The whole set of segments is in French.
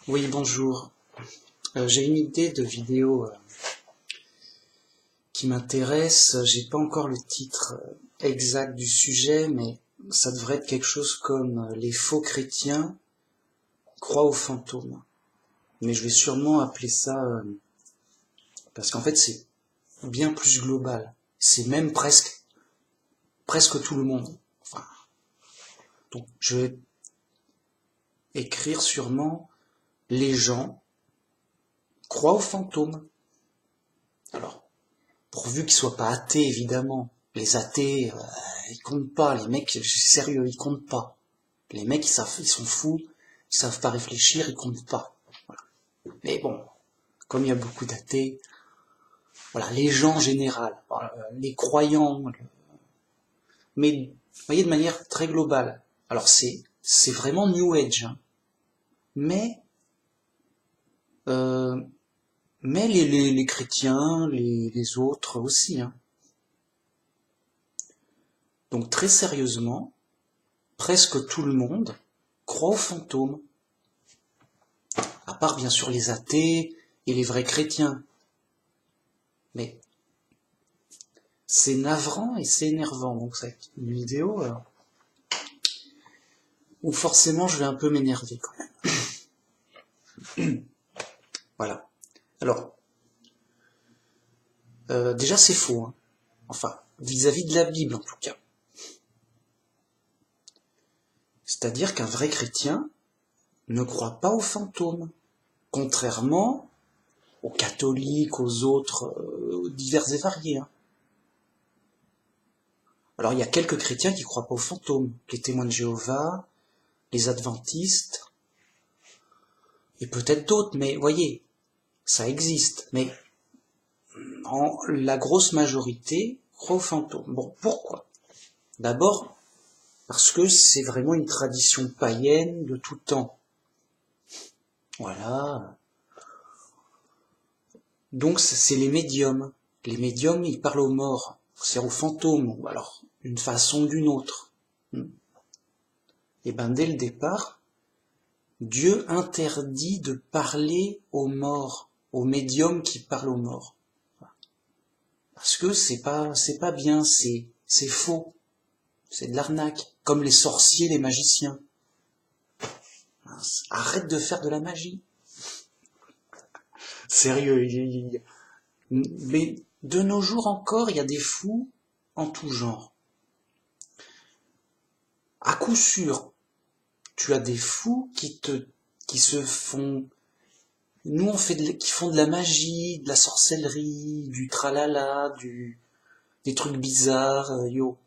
Oui, bonjour. J'ai une idée de vidéo qui m'intéresse. J'ai pas encore le titre exact du sujet, mais ça devrait être quelque chose comme les faux chrétiens croient aux fantômes. Mais je vais sûrement appeler ça parce qu'en fait c'est bien plus global. C'est même presque tout le monde. Enfin, donc je vais écrire sûrement les gens croient aux fantômes. Alors, pourvu qu'ils soient pas athées, évidemment. Les athées, ils comptent pas. Les mecs, sérieux, ils comptent pas. Les mecs, ils sont fous, ils savent pas réfléchir, ils comptent pas. Voilà. Mais bon, comme il y a beaucoup d'athées, voilà, les gens en général, les croyants, mais vous voyez de manière très globale. Alors c'est vraiment New Age, hein. mais euh, mais les chrétiens, les autres aussi, hein. Donc très sérieusement, presque tout le monde croit aux fantômes, à part bien sûr les athées et les vrais chrétiens. Mais c'est navrant et c'est énervant, donc c'est une vidéo où forcément je vais un peu m'énerver quand même. Voilà. Alors, déjà c'est faux, hein. Enfin, vis-à-vis de la Bible en tout cas. C'est-à-dire qu'un vrai chrétien ne croit pas aux fantômes, contrairement aux catholiques, aux autres, divers et variés, hein. Alors il y a quelques chrétiens qui croient pas aux fantômes, les témoins de Jéhovah, les adventistes, et peut-être d'autres, mais voyez, ça existe. Mais la grosse majorité croit aux fantômes. Bon, pourquoi? D'abord, parce que c'est vraiment une tradition païenne de tout temps. Voilà. Donc c'est les médiums. Les médiums, ils parlent aux morts, c'est aux fantômes, ou alors d'une façon ou d'une autre. Et ben dès le départ, Dieu interdit de parler aux morts, aux médiums qui parlent aux morts. Parce que c'est pas bien, c'est faux, c'est de l'arnaque, comme les sorciers, les magiciens. Arrête de faire de la magie. Sérieux, mais de nos jours encore, il y a des fous en tout genre. À coup sûr, tu as des fous qui se font, nous on fait qui font de la magie, de la sorcellerie, du tralala, des trucs bizarres, yo.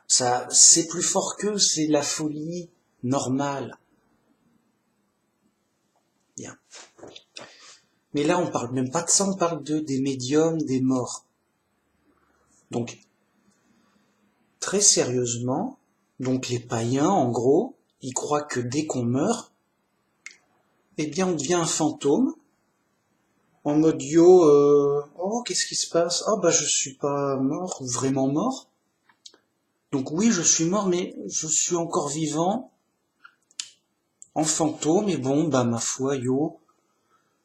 Ça, c'est plus fort qu'eux, c'est la folie normale. Bien. Mais là, on parle même pas de ça, on parle des médiums, des morts. Donc, très sérieusement, donc les païens, en gros, ils croient que dès qu'on meurt, eh bien, on devient un fantôme, en mode yo, oh, qu'est-ce qui se passe? Oh, bah, je suis pas mort, ou vraiment mort. Donc oui, je suis mort, mais je suis encore vivant, en fantôme, et bon, bah, ma foi, yo,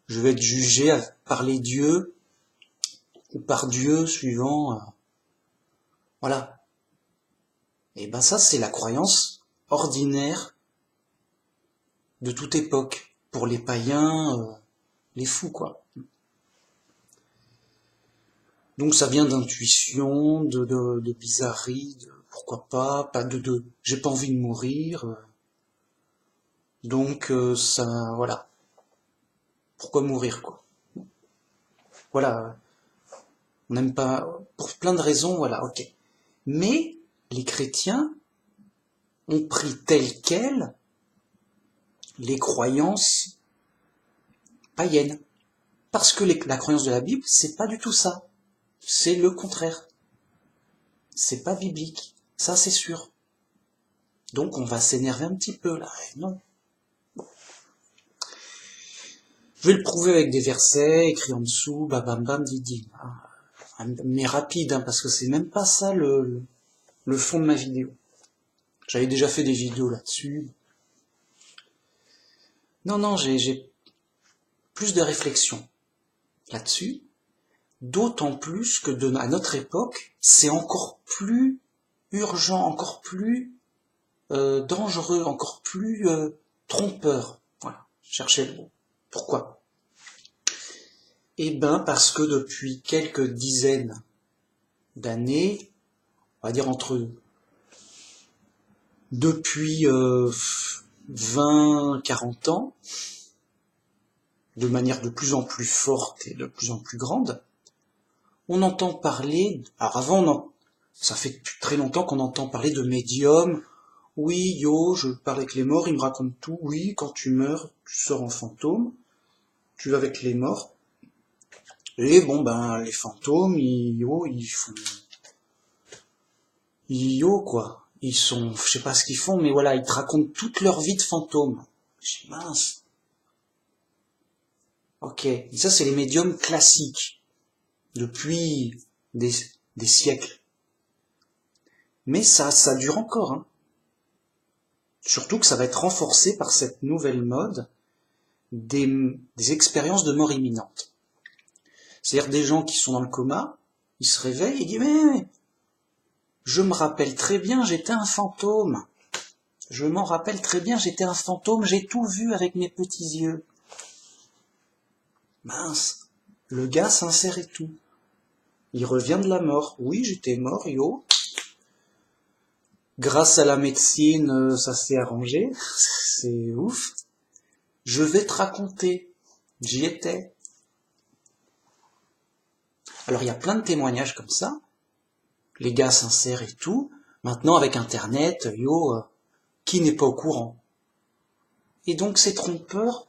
je vais être jugé par les dieux, ou par Dieu, suivant, voilà. Et ben ça, c'est la croyance ordinaire de toute époque, pour les païens, les fous, quoi. Donc ça vient d'intuition, de bizarrerie, de pourquoi pas j'ai pas envie de mourir, donc ça, voilà, pourquoi mourir, quoi. Voilà, on n'aime pas, pour plein de raisons, voilà, ok. Mais les chrétiens ont pris telles quelles les croyances païennes. Parce que la croyance de la Bible, c'est pas du tout ça. C'est le contraire. C'est pas biblique. Ça, c'est sûr. Donc, on va s'énerver un petit peu, là. Non. Je vais le prouver avec des versets écrits en dessous, bam bam didi. Mais rapide, hein, parce que c'est même pas ça le fond de ma vidéo. J'avais déjà fait des vidéos là-dessus. Non, non, j'ai plus de réflexion là-dessus, d'autant plus que à notre époque, c'est encore plus urgent, encore plus dangereux, encore plus trompeur. Voilà, cherchez le mot. Pourquoi? Eh ben parce que depuis quelques dizaines d'années, on va dire depuis 20-40 ans, de manière de plus en plus forte et de plus en plus grande, on entend parler, alors avant, ça fait très longtemps qu'on entend parler de médiums. Oui, yo, je parle avec les morts, ils me racontent tout. Oui, quand tu meurs, tu sors en fantôme, tu vas avec les morts. Et bon, ben, les fantômes, yo, quoi. Ils sont, je sais pas ce qu'ils font, mais voilà, ils te racontent toute leur vie de fantôme. Je dis, mince. Ok. Et ça, c'est les médiums classiques. Depuis des, des siècles. Mais ça dure encore, hein. Surtout que ça va être renforcé par cette nouvelle mode des expériences de mort imminente. C'est-à-dire des gens qui sont dans le coma, ils se réveillent et disent mais je me rappelle très bien, j'étais un fantôme. Je m'en rappelle très bien, j'étais un fantôme, j'ai tout vu avec mes petits yeux. Mince, le gars sincère et tout. Il revient de la mort. Oui, j'étais mort, yo. Grâce à la médecine, ça s'est arrangé. C'est ouf. Je vais te raconter. J'y étais. Alors il y a plein de témoignages comme ça. Les gars sincères et tout. Maintenant avec Internet, yo, qui n'est pas au courant? Et donc c'est trompeur,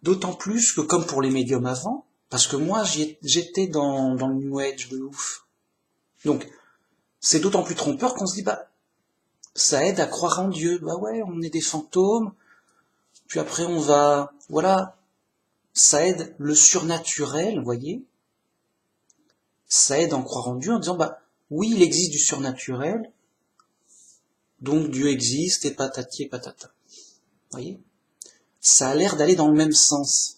d'autant plus que comme pour les médiums avant, parce que moi j'étais dans le New Age de ouf. Donc c'est d'autant plus trompeur qu'on se dit bah ça aide à croire en Dieu. Bah ouais, on est des fantômes. Puis après on va, voilà, ça aide le surnaturel, vous voyez. Ça aide à en croire en Dieu en disant bah oui il existe du surnaturel, donc Dieu existe et patati et patata. Vous voyez. Ça a l'air d'aller dans le même sens.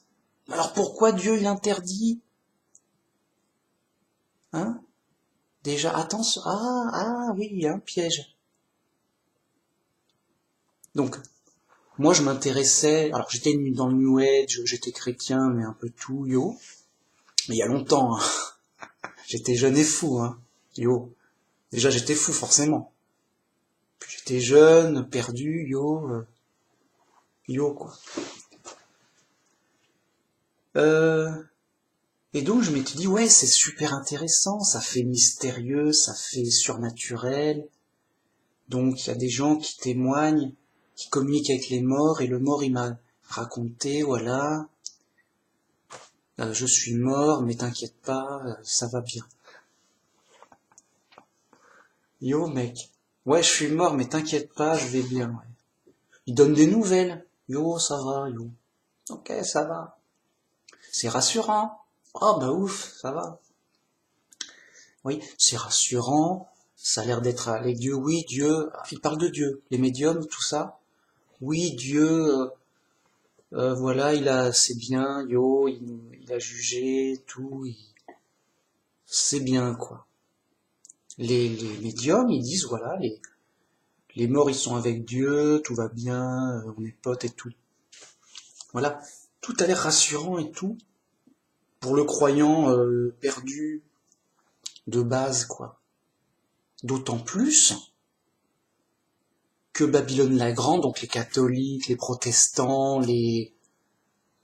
Alors pourquoi Dieu il interdit? Hein? Déjà, attention. Oui, il y a un piège. Donc, moi je m'intéressais, alors j'étais dans le New Age, j'étais chrétien, mais un peu tout, yo. Mais il y a longtemps, hein. J'étais jeune et fou, hein. Yo. Déjà j'étais fou, forcément. Puis j'étais jeune, perdu, yo, quoi. Et donc je m'étais dit, ouais, c'est super intéressant, ça fait mystérieux, ça fait surnaturel. Donc il y a des gens qui témoignent, qui communiquent avec les morts, et le mort il m'a raconté, voilà, je suis mort, mais t'inquiète pas, ça va bien. Yo mec, ouais je suis mort, mais t'inquiète pas, je vais bien. Ouais. Il donne des nouvelles, yo ça va, yo. Ok, ça va. C'est rassurant. Oh bah ouf, ça va. Oui, c'est rassurant, ça a l'air d'être avec Dieu, oui, Dieu, il parle de Dieu, les médiums, tout ça. Oui, Dieu, voilà, c'est bien, yo, il a jugé, tout, c'est bien, quoi. Les médiums, ils disent, voilà, les morts, ils sont avec Dieu, tout va bien, on est potes et tout. Voilà, tout a l'air rassurant et tout, pour le croyant perdu de base, quoi. D'autant plus que Babylone la Grande, donc les catholiques, les protestants,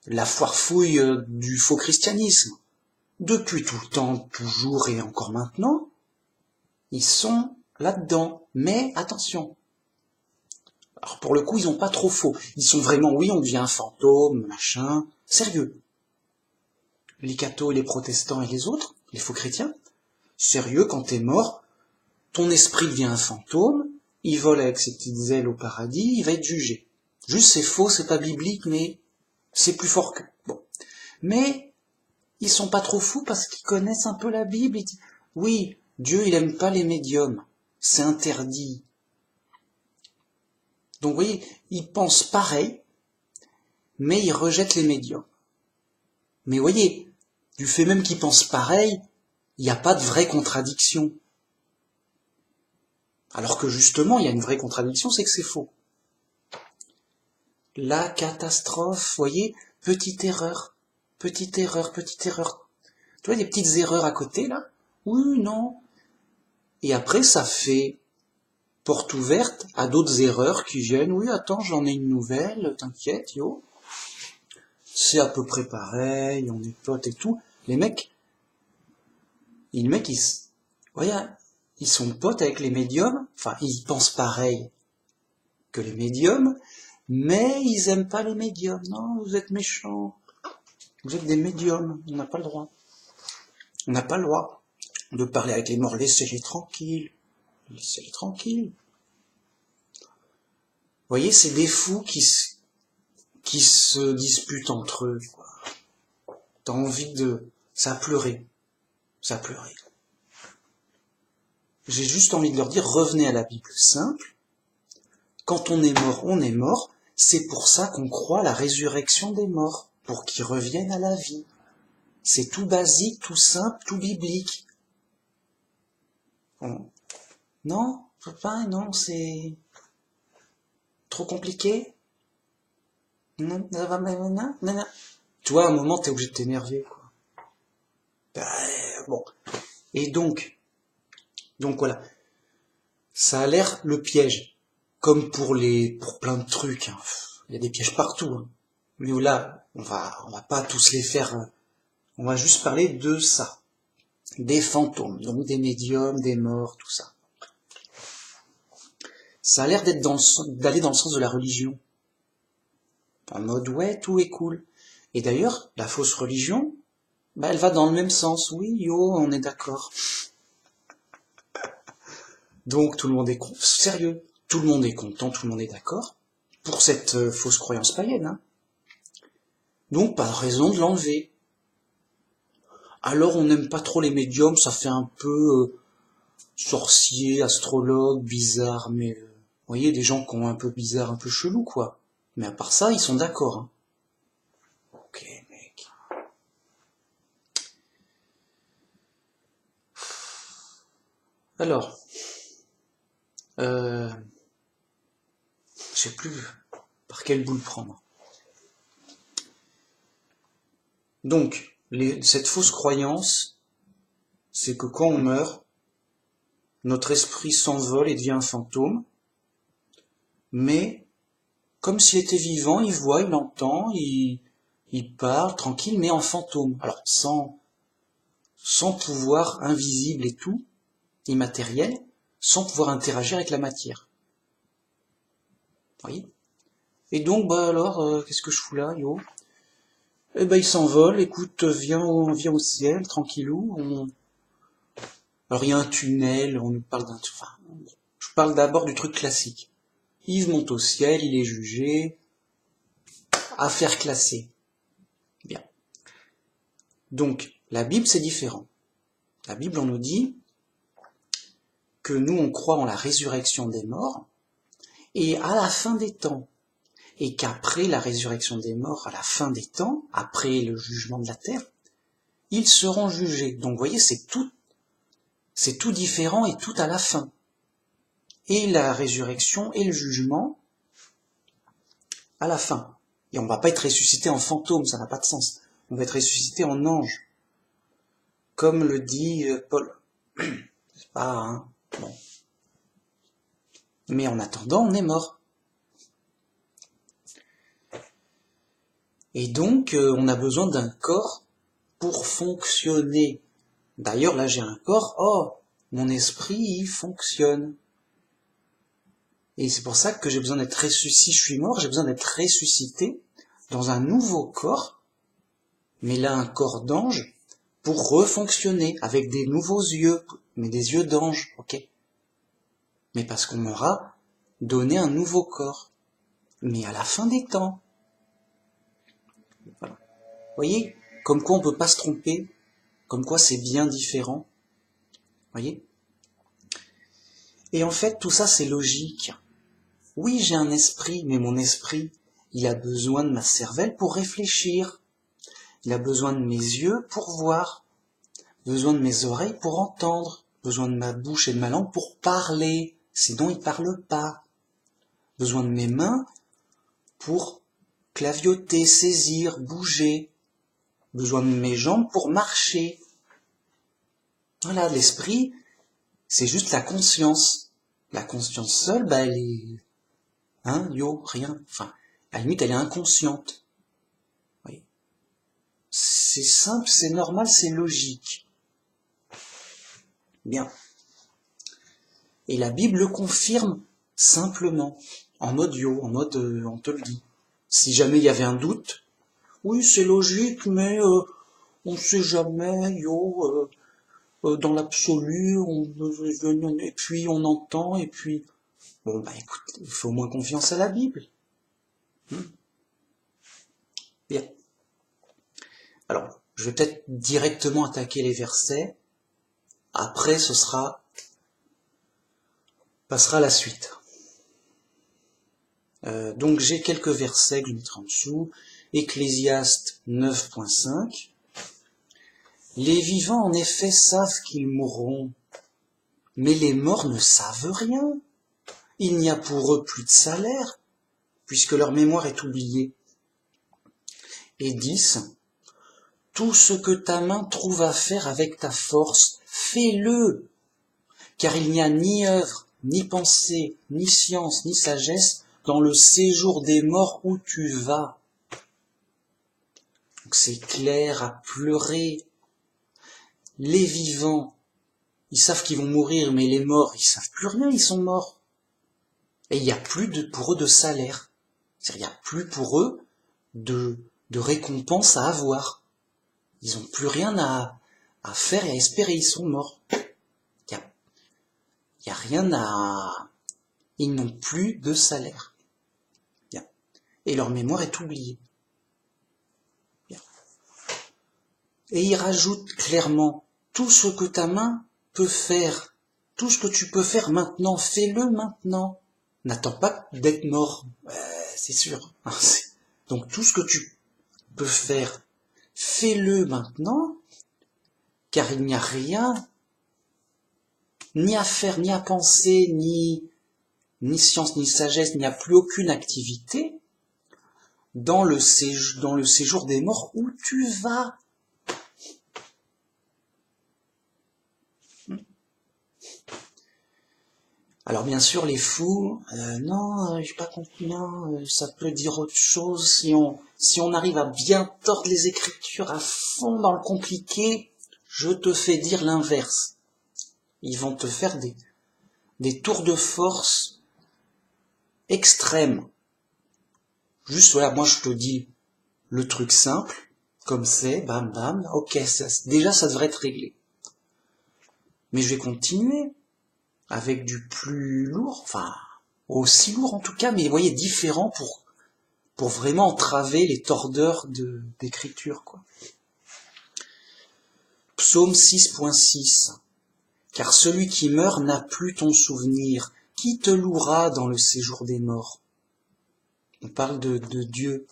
la foire fouille du faux christianisme, depuis tout le temps, toujours et encore maintenant, ils sont là-dedans. Mais attention. Alors pour le coup, ils ont pas trop faux. Ils sont vraiment, oui, on devient un fantôme, machin. Sérieux. Les cathos, les protestants et les autres, les faux chrétiens, sérieux, quand t'es mort, ton esprit devient un fantôme, il vole avec ses petites ailes au paradis, il va être jugé. Juste c'est faux, c'est pas biblique, mais c'est plus fort que... Bon. Mais ils sont pas trop fous parce qu'ils connaissent un peu la Bible. Ils disent, oui, Dieu il aime pas les médiums, c'est interdit. Donc vous voyez, ils pensent pareil, mais il rejette les médiums. Mais voyez, du fait même qu'ils pensent pareil, il n'y a pas de vraie contradiction. Alors que justement, il y a une vraie contradiction, c'est que c'est faux. La catastrophe, voyez, petite erreur, petite erreur, petite erreur. Tu vois des petites erreurs à côté, là? Oui, non. Et après, ça fait porte ouverte à d'autres erreurs qui viennent. Oui, attends, j'en ai une nouvelle, t'inquiète, yo. C'est à peu près pareil, on est potes et tout. Les mecs, voyez, ils sont potes avec les médiums, enfin, ils pensent pareil que les médiums, mais ils aiment pas les médiums. Non, vous êtes méchants. Vous êtes des médiums, on n'a pas le droit. On n'a pas le droit de parler avec les morts, laissez-les tranquilles. Laissez-les tranquilles. Vous voyez, c'est des fous qui se disputent entre eux, quoi. T'as envie de... Ça a pleuré. Ça a pleuré. J'ai juste envie de leur dire, revenez à la Bible simple. Quand on est mort, on est mort. C'est pour ça qu'on croit à la résurrection des morts, pour qu'ils reviennent à la vie. C'est tout basique, tout simple, tout biblique. Non, papa, non, c'est trop compliqué. Non, ça va, non. Tu vois, à un moment, t'es obligé de t'énerver, quoi. Bon. Et donc voilà. Ça a l'air le piège. Comme pour plein de trucs, hein. Il y a des pièges partout, hein. Mais là, on va pas tous les faire, on va juste parler de ça. Des fantômes, donc des médiums, des morts, tout ça. Ça a l'air d'aller dans le sens de la religion. En mode, ouais, tout est cool. Et d'ailleurs, la fausse religion, elle va dans le même sens. Oui, yo, on est d'accord. Donc, tout le monde est sérieux. Tout le monde est content, tout le monde est d'accord pour cette fausse croyance païenne, hein. Donc, pas de raison de l'enlever. Alors, on n'aime pas trop les médiums, ça fait un peu sorcier, astrologue, bizarre, mais vous voyez, des gens qui ont un peu bizarre, un peu chelou, quoi. Mais à part ça, ils sont d'accord, hein. Ok, mec. Alors, je sais plus par quel bout le prendre. Donc, cette fausse croyance, c'est que quand on meurt, notre esprit s'envole et devient un fantôme, mais comme s'il était vivant, il voit, il entend, il parle tranquille, mais en fantôme. Alors, sans pouvoir invisible et tout, immatériel, sans pouvoir interagir avec la matière. Vous voyez ? Et donc, alors, qu'est-ce que je fous là, yo ? Eh il s'envole, écoute, viens au ciel, tranquillou. Alors, il y a un tunnel, on nous parle je parle d'abord du truc classique. Yves monte au ciel, il est jugé, affaire classée. Bien. Donc, la Bible, c'est différent. La Bible, on nous dit que nous, on croit en la résurrection des morts, et à la fin des temps, et qu'après la résurrection des morts, à la fin des temps, après le jugement de la terre, ils seront jugés. Donc, vous voyez, c'est tout différent et tout à la fin. Et la résurrection et le jugement à la fin. Et on va pas être ressuscité en fantôme, ça n'a pas de sens. On va être ressuscité en ange. Comme le dit Paul. C'est pas, hein, bon. Mais en attendant, on est mort. Et donc, on a besoin d'un corps pour fonctionner. D'ailleurs, là, j'ai un corps, mon esprit, il fonctionne. Et c'est pour ça que j'ai besoin d'être ressuscité. Si je suis mort, j'ai besoin d'être ressuscité dans un nouveau corps, mais là, un corps d'ange, pour refonctionner avec des nouveaux yeux, mais des yeux d'ange, ok ? Mais parce qu'on m'aura donné un nouveau corps. Mais à la fin des temps. Voilà. Vous voyez ? Comme quoi on peut pas se tromper, comme quoi c'est bien différent. Vous voyez ? Et en fait, tout ça, c'est logique. Oui, j'ai un esprit, mais mon esprit, Il a besoin de ma cervelle pour réfléchir. Il a besoin de mes yeux pour voir. Besoin de mes oreilles pour entendre. Besoin de ma bouche et de ma langue pour parler. Sinon, il parle pas. Besoin de mes mains pour clavioter, saisir, bouger. Besoin de mes jambes pour marcher. Voilà, l'esprit, c'est juste la conscience. La conscience seule, elle est... rien. Enfin, à la limite, elle est inconsciente. Oui. C'est simple, c'est normal, c'est logique. Bien. Et la Bible le confirme simplement, en audio, en mode on te le dit. Si jamais il y avait un doute, oui, c'est logique, mais on ne sait jamais, dans l'absolu, et puis on entend, et puis... Bon, écoute, il faut au moins confiance à la Bible. Bien. Alors, je vais peut-être directement attaquer les versets. Après, passera à la suite. Donc, j'ai quelques versets que je mettrai en dessous. Ecclésiaste 9.5. Les vivants, en effet, savent qu'ils mourront, mais les morts ne savent rien. Il n'y a pour eux plus de salaire, puisque leur mémoire est oubliée. Et 10. Tout ce que ta main trouve à faire avec ta force, fais-le, car il n'y a ni œuvre, ni pensée, ni science, ni sagesse dans le séjour des morts où tu vas. Donc c'est clair à pleurer. Les vivants, ils savent qu'ils vont mourir, mais les morts, ils savent plus rien, ils sont morts. Et il n'y a plus pour eux de salaire. C'est-à-dire, il n'y a plus pour eux de récompense à avoir. Ils n'ont plus rien à faire et à espérer, ils sont morts. Il y a rien à... Ils n'ont plus de salaire. Bien. Et leur mémoire est oubliée. Bien. Et il rajoute clairement, tout ce que ta main peut faire, tout ce que tu peux faire maintenant, fais-le maintenant. N'attends pas d'être mort, c'est sûr. Donc tout ce que tu peux faire, fais-le maintenant, car il n'y a rien, ni à faire, ni à penser, ni science, ni sagesse, il n'y a plus aucune activité dans le séjour des morts où tu vas. Alors bien sûr les fous, non, j'ai pas compris, non, ça peut dire autre chose si on arrive à bien tordre les Écritures à fond dans le compliqué, je te fais dire l'inverse. Ils vont te faire des tours de force extrêmes. Juste voilà, moi je te dis le truc simple, comme c'est, bam bam, ok, déjà ça devrait être réglé. Mais je vais continuer avec du plus lourd, enfin aussi lourd en tout cas, mais vous voyez, différent pour vraiment entraver les tordeurs d'écriture, quoi. Psaume 6.6. Car celui qui meurt n'a plus ton souvenir. Qui te louera dans le séjour des morts? On parle de Dieu.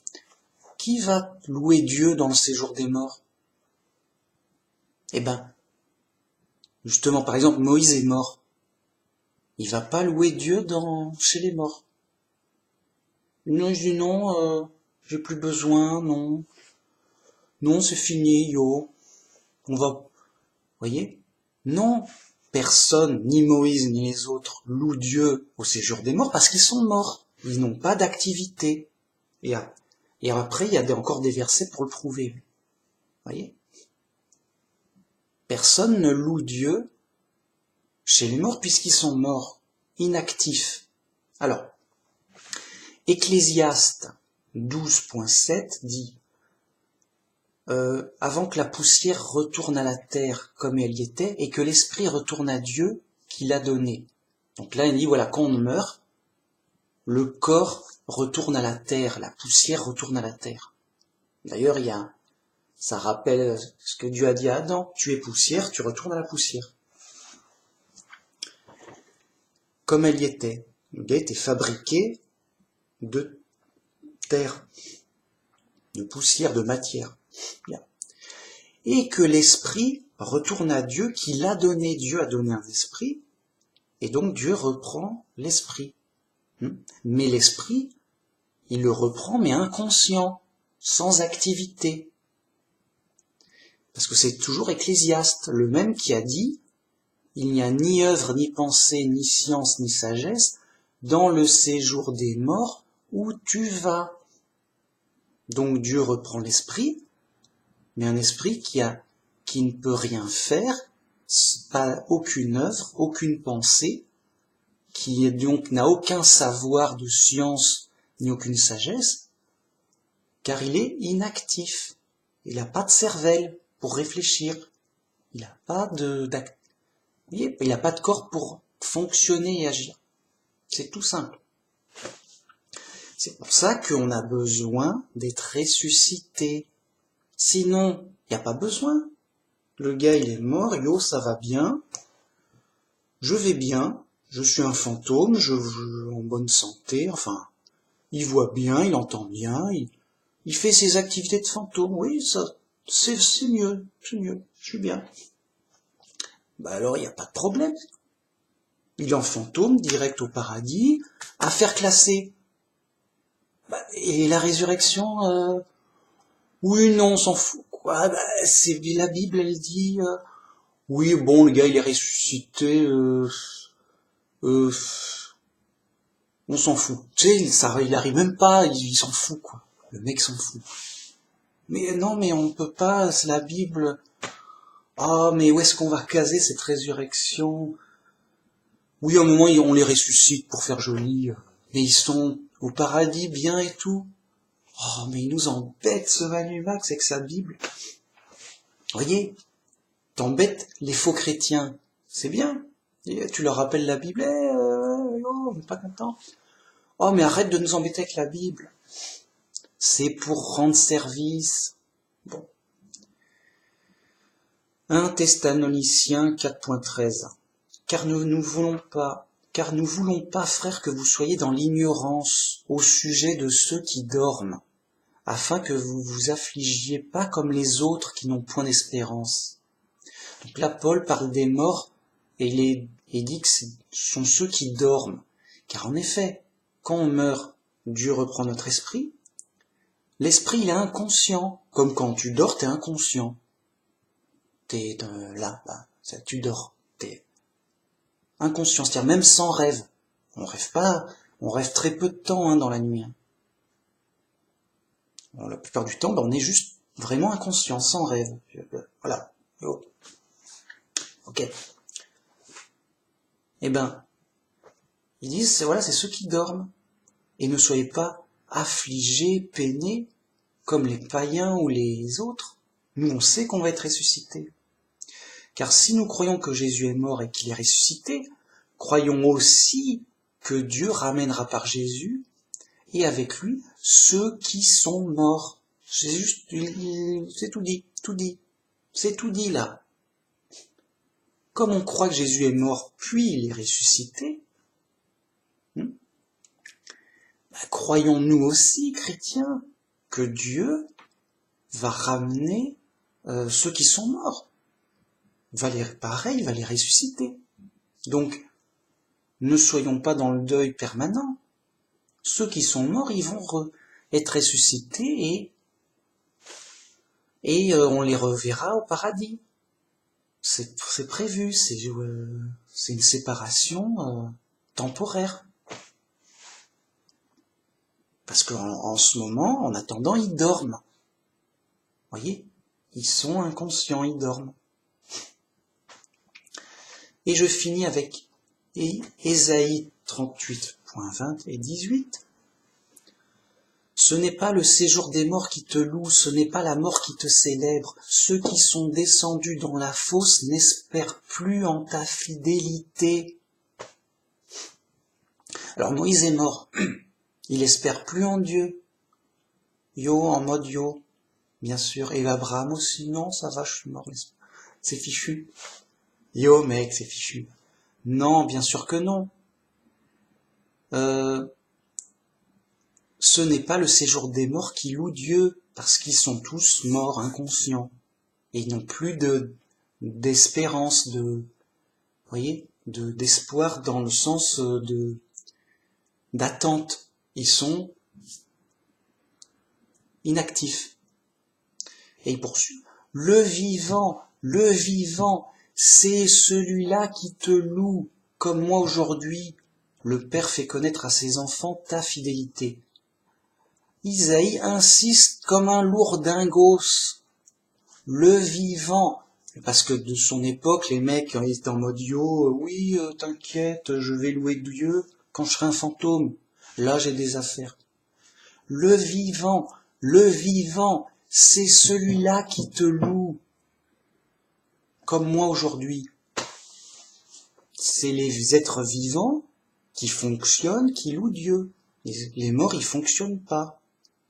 Qui va louer Dieu dans le séjour des morts? Eh ben, justement, par exemple, Moïse est mort. Il va pas louer Dieu chez les morts. Non, je dis non, j'ai plus besoin, non. Non, c'est fini, yo. On va... Voyez? Non, personne, ni Moïse, ni les autres, louent Dieu au séjour des morts parce qu'ils sont morts. Ils n'ont pas d'activité. Et après, il y a encore des versets pour le prouver. Voyez? Personne ne loue Dieu chez les morts puisqu'ils sont morts, inactifs. Alors, Ecclésiaste 12.7 dit avant que la poussière retourne à la terre comme elle y était et que l'esprit retourne à Dieu qui l'a donné. Donc là, il dit, voilà, quand on meurt, le corps retourne à la terre, la poussière retourne à la terre. D'ailleurs, ça rappelle ce que Dieu a dit à Adam, tu es poussière, tu retournes à la poussière. Comme elle y était. Le gars était fabriqué de terre, de poussière, de matière. Bien. Et que l'esprit retourne à Dieu, qui l'a donné. Dieu a donné un esprit, et donc Dieu reprend l'esprit. Mais l'esprit, il le reprend, mais inconscient, sans activité. Parce que c'est toujours Ecclésiaste, le même qui a dit « Il n'y a ni œuvre, ni pensée, ni science, ni sagesse dans le séjour des morts où tu vas. » Donc Dieu reprend l'esprit, mais un esprit qui ne peut rien faire, pas aucune œuvre, aucune pensée, qui donc n'a aucun savoir de science ni aucune sagesse, car il est inactif. Il n'a pas de cervelle pour réfléchir. Il n'a pas il n'a pas de corps pour fonctionner et agir. C'est tout simple. C'est pour ça qu'on a besoin d'être ressuscité. Sinon, il n'y a pas besoin. Le gars, il est mort, yo, ça va bien. Je vais bien. Je suis un fantôme, je en bonne santé. Enfin, il voit bien, il entend bien, il fait ses activités de fantôme. Oui, ça, c'est mieux, je suis bien. Bah alors, il n'y a pas de problème. Il est en fantôme, direct au paradis, affaire classée. Bah, et la résurrection, oui, non, on s'en fout. Quoi, bah, c'est la Bible, elle dit, oui, bon, le gars, il est ressuscité, euh, on s'en fout. Tu sais, il arrive même pas, il s'en fout, quoi. Le mec s'en fout. Mais non, mais on peut pas, c'est la Bible. Ah, mais où est-ce qu'on va caser cette résurrection? Oui, à un moment, on les ressuscite pour faire joli, mais ils sont au paradis bien et tout. Oh, mais il nous embête ce Manumax avec sa Bible. Voyez, t'embêtes les faux chrétiens. C'est bien. Et tu leur rappelles la Bible, oh, on n'est pas content. Oh, mais arrête de nous embêter avec la Bible. C'est pour rendre service. Bon. 1 Thessaloniciens 4.13. Car nous ne voulons pas, frères, que vous soyez dans l'ignorance au sujet de ceux qui dorment, afin que vous vous affligiez pas comme les autres qui n'ont point d'espérance. Donc là, Paul parle des morts et dit que ce sont ceux qui dorment. Car en effet, quand on meurt, Dieu reprend notre esprit. L'esprit, il est inconscient. Comme quand tu dors, t'es inconscient. T'es là, tu dors. T'es inconscient, c'est-à-dire même sans rêve. On rêve pas, on rêve très peu de temps dans la nuit. Bon, la plupart du temps, on est juste vraiment inconscient, sans rêve. Voilà. Oh. Ok. Eh ben, ils disent, voilà, c'est ceux qui dorment. Et ne soyez pas affligés, peinés, comme les païens ou les autres. Nous, on sait qu'on va être ressuscités. Car si nous croyons que Jésus est mort et qu'il est ressuscité, croyons aussi que Dieu ramènera par Jésus et avec lui ceux qui sont morts. C'est juste, c'est tout dit, c'est tout dit là. Comme on croit que Jésus est mort puis il est ressuscité, croyons nous aussi, chrétiens, que Dieu va ramener ceux qui sont morts. Va les ressusciter. Donc, ne soyons pas dans le deuil permanent. Ceux qui sont morts, ils vont être ressuscités et on les reverra au paradis. C'est prévu, c'est une séparation temporaire. Parce qu'en ce moment, en attendant, ils dorment. Voyez, ils sont inconscients, ils dorment. Et je finis avec Ésaïe 38.20 et 18. Ce n'est pas le séjour des morts qui te loue, ce n'est pas la mort qui te célèbre. Ceux qui sont descendus dans la fosse n'espèrent plus en ta fidélité. Alors Moïse est mort, il espère plus en Dieu. En mode yo, bien sûr. Et Abraham aussi, non, ça va, je suis mort, c'est fichu. Mec, c'est fichu. Non, bien sûr que non. ce n'est pas le séjour des morts qui loue Dieu, parce qu'ils sont tous morts, inconscients, et ils n'ont plus d'espérance, voyez, d'espoir dans le sens d'attente. Ils sont inactifs. Et il poursuit. Le vivant, c'est celui-là qui te loue, comme moi aujourd'hui. Le Père fait connaître à ses enfants ta fidélité. Isaïe insiste comme un lourdingos. Le vivant, parce que de son époque, les mecs ils étaient en mode yo, oui, t'inquiète, je vais louer Dieu quand je serai un fantôme. Là, j'ai des affaires. Le vivant, c'est celui-là qui te loue, comme moi aujourd'hui. C'est les êtres vivants qui fonctionnent, qui louent Dieu. Les morts, ils fonctionnent pas.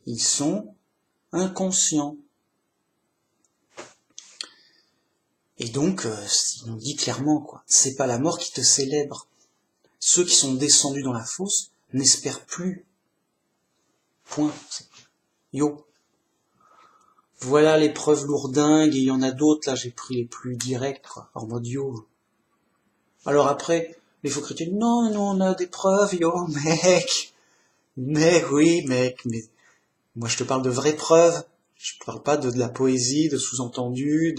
Ils sont inconscients. Et donc, il nous dit clairement, quoi, c'est pas la mort qui te célèbre. Ceux qui sont descendus dans la fosse n'espèrent plus. Point. Yo. Voilà les preuves lourdingues, et il y en a d'autres, là, j'ai pris les plus directs, quoi, en mode yo. Alors après, les faux chrétiens, non, on a des preuves, yo, mec. Oui, mec, mais moi je te parle de vraies preuves. Je parle pas de la poésie, de sous-entendu,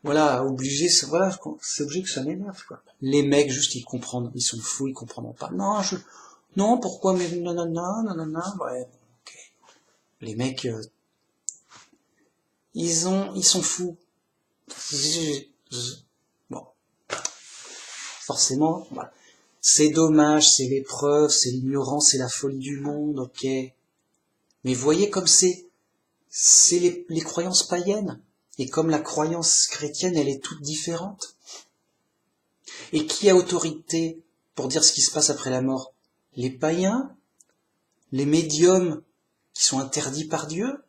voilà, voilà, c'est obligé que ça m'énerve, quoi. Les mecs, juste, ils comprennent, ils sont fous, ils comprendront pas. Non, pourquoi, mais nanana, ouais, ok. Les mecs, ils sont fous. Bon. Forcément, voilà. C'est dommage, c'est l'épreuve, c'est l'ignorance, c'est la folie du monde, ok. Mais voyez comme c'est les croyances païennes. Et comme la croyance chrétienne, elle est toute différente. Et qui a autorité pour dire ce qui se passe après la mort? Les païens? Les médiums qui sont interdits par Dieu?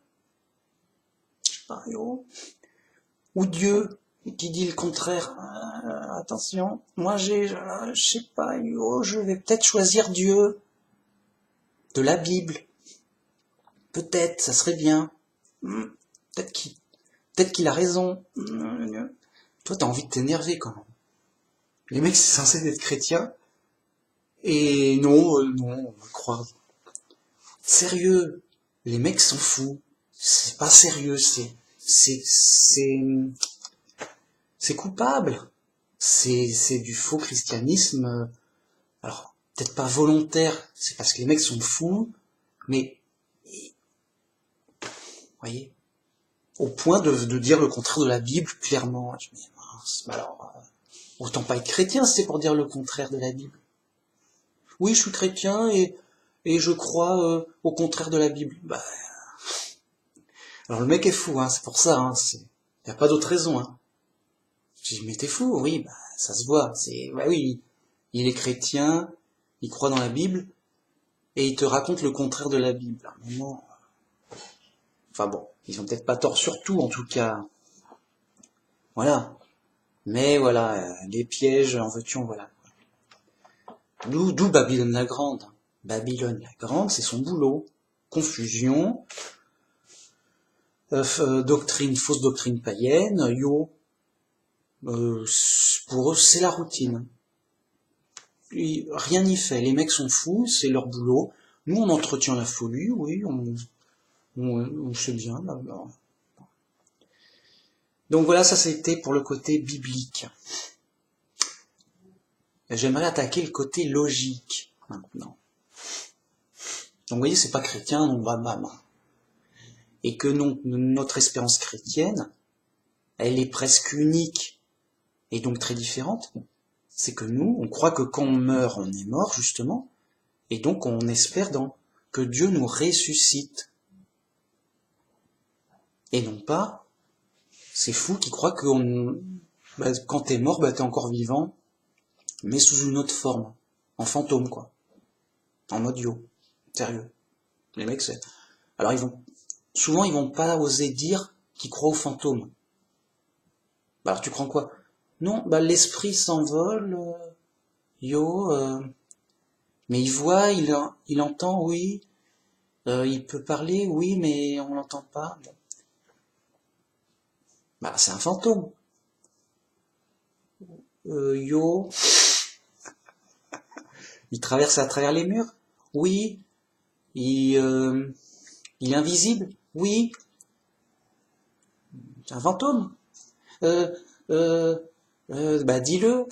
Je sais pas, ou Dieu qui dit le contraire? Attention, moi je sais pas, je vais peut-être choisir Dieu de la Bible. Peut-être, ça serait bien. Peut-être qu'il a raison. Toi, t'as envie de t'énerver quand même. Les mecs, c'est censé être chrétiens. Et non, on va croire. Sérieux, les mecs sont fous. C'est pas sérieux, c'est coupable. C'est du faux christianisme. Alors, peut-être pas volontaire, c'est parce que les mecs sont fous, mais, voyez, au point de dire le contraire de la Bible, clairement. Je me dis, mince, alors, autant pas être chrétien, c'est pour dire le contraire de la Bible. Oui, je suis chrétien et je crois au contraire de la Bible. Bah, alors le mec est fou, hein, c'est pour ça, hein, y a pas d'autre raison, hein. Je dis, mais t'es fou, oui, bah, ça se voit, bah oui, il est chrétien, il croit dans la Bible, et il te raconte le contraire de la Bible. À un moment, enfin bon, ils ont peut-être pas tort sur tout, en tout cas. Voilà. Mais voilà, les pièges, en veux-tu, en voilà. D'où Babylone la Grande. Babylone la Grande, c'est son boulot. Confusion, fausse doctrine païenne, pour eux c'est la routine. Rien n'y fait, les mecs sont fous, c'est leur boulot. Nous on entretient la folie, oui, on sait bien. Là. Donc voilà, ça c'était pour le côté biblique. J'aimerais attaquer le côté logique maintenant. Donc vous voyez, c'est pas chrétien, donc bam. Et que notre espérance chrétienne, elle est presque unique et donc très différente. C'est que nous, on croit que quand on meurt, on est mort, justement, et donc on espère que Dieu nous ressuscite. Et non pas, c'est fou qui croient que quand t'es mort, t'es encore vivant, mais sous une autre forme, en fantôme, quoi. En mode yo. Sérieux. Les mecs, c'est... Alors souvent ils vont pas oser dire qu'ils croient aux fantômes. Bah alors tu crois en quoi? Non, l'esprit s'envole, Mais il voit, il entend, oui. Il peut parler, oui, mais on l'entend pas. Bon. Bah, c'est un fantôme. Yo, il traverse à travers les murs. Oui. Il est invisible. Oui. C'est un fantôme. Euh, euh, bah dis-le.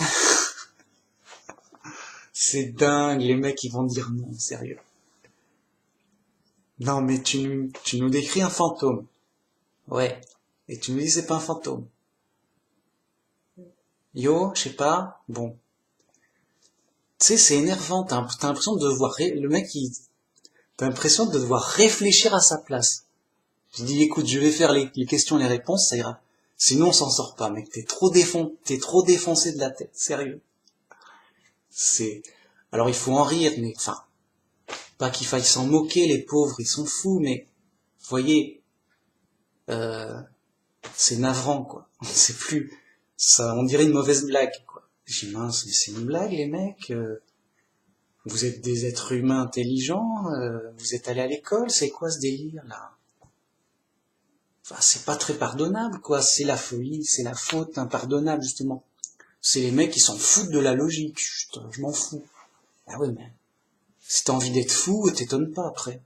C'est dingue, les mecs ils vont dire non, sérieux. Non mais tu nous décris un fantôme. Ouais. Et tu nous dis c'est pas un fantôme. Yo, je sais pas. Bon. Tu sais, c'est énervant. T'as l'impression de devoir... Le mec, t'as l'impression de devoir réfléchir à sa place. Je dis, écoute, je vais faire les questions et les réponses, ça ira. Sinon, on s'en sort pas, mec. T'es trop défoncé de la tête. Sérieux. C'est... Alors, il faut en rire, mais... Enfin, pas qu'il faille s'en moquer, les pauvres, ils sont fous, mais... Vous voyez... C'est navrant, quoi. C'est plus... Ça, on dirait une mauvaise blague, quoi. J'ai dit, mince, mais c'est une blague, les mecs. Vous êtes des êtres humains intelligents, vous êtes allés à l'école, c'est quoi ce délire là? Enfin, c'est pas très pardonnable, quoi. C'est la folie, c'est la faute impardonnable, justement. C'est les mecs qui s'en foutent de la logique. Chut, je m'en fous. Ah ouais, mais si t'as envie d'être fou, t'étonnes pas après.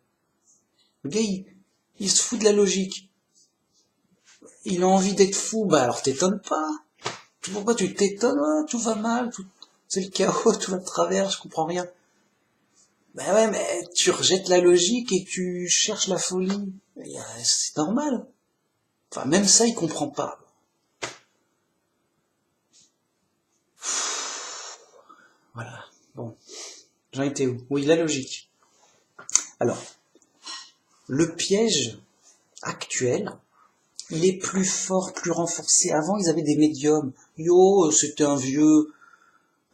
Le gars, il se fout de la logique. Il a envie d'être fou, bah alors t'étonnes pas. Pourquoi tu t'étonnes? Ouais, tout va mal, c'est le chaos, tout va de travers, je comprends rien. Ben ouais, mais tu rejettes la logique et tu cherches la folie. C'est normal. Enfin, même ça, il comprend pas. Voilà. Bon. J'en étais où? Oui, la logique. Alors, le piège actuel, il est plus fort, plus renforcé. Avant, ils avaient des médiums. Yo, c'était un vieux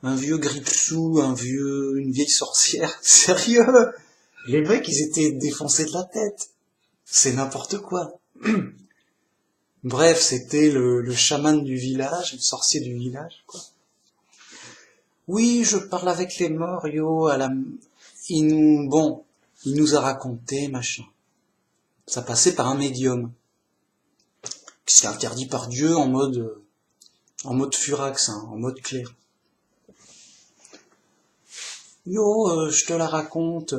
gripsou, une vieille sorcière. Sérieux? Les mecs, ils étaient défoncés de la tête. C'est n'importe quoi. Bref, c'était le chaman du village, le sorcier du village, quoi. Oui, je parle avec les morts, yo, il nous a raconté, machin. Ça passait par un médium. C'est interdit par Dieu en mode furax, hein, en mode clair. Yo, je te la raconte.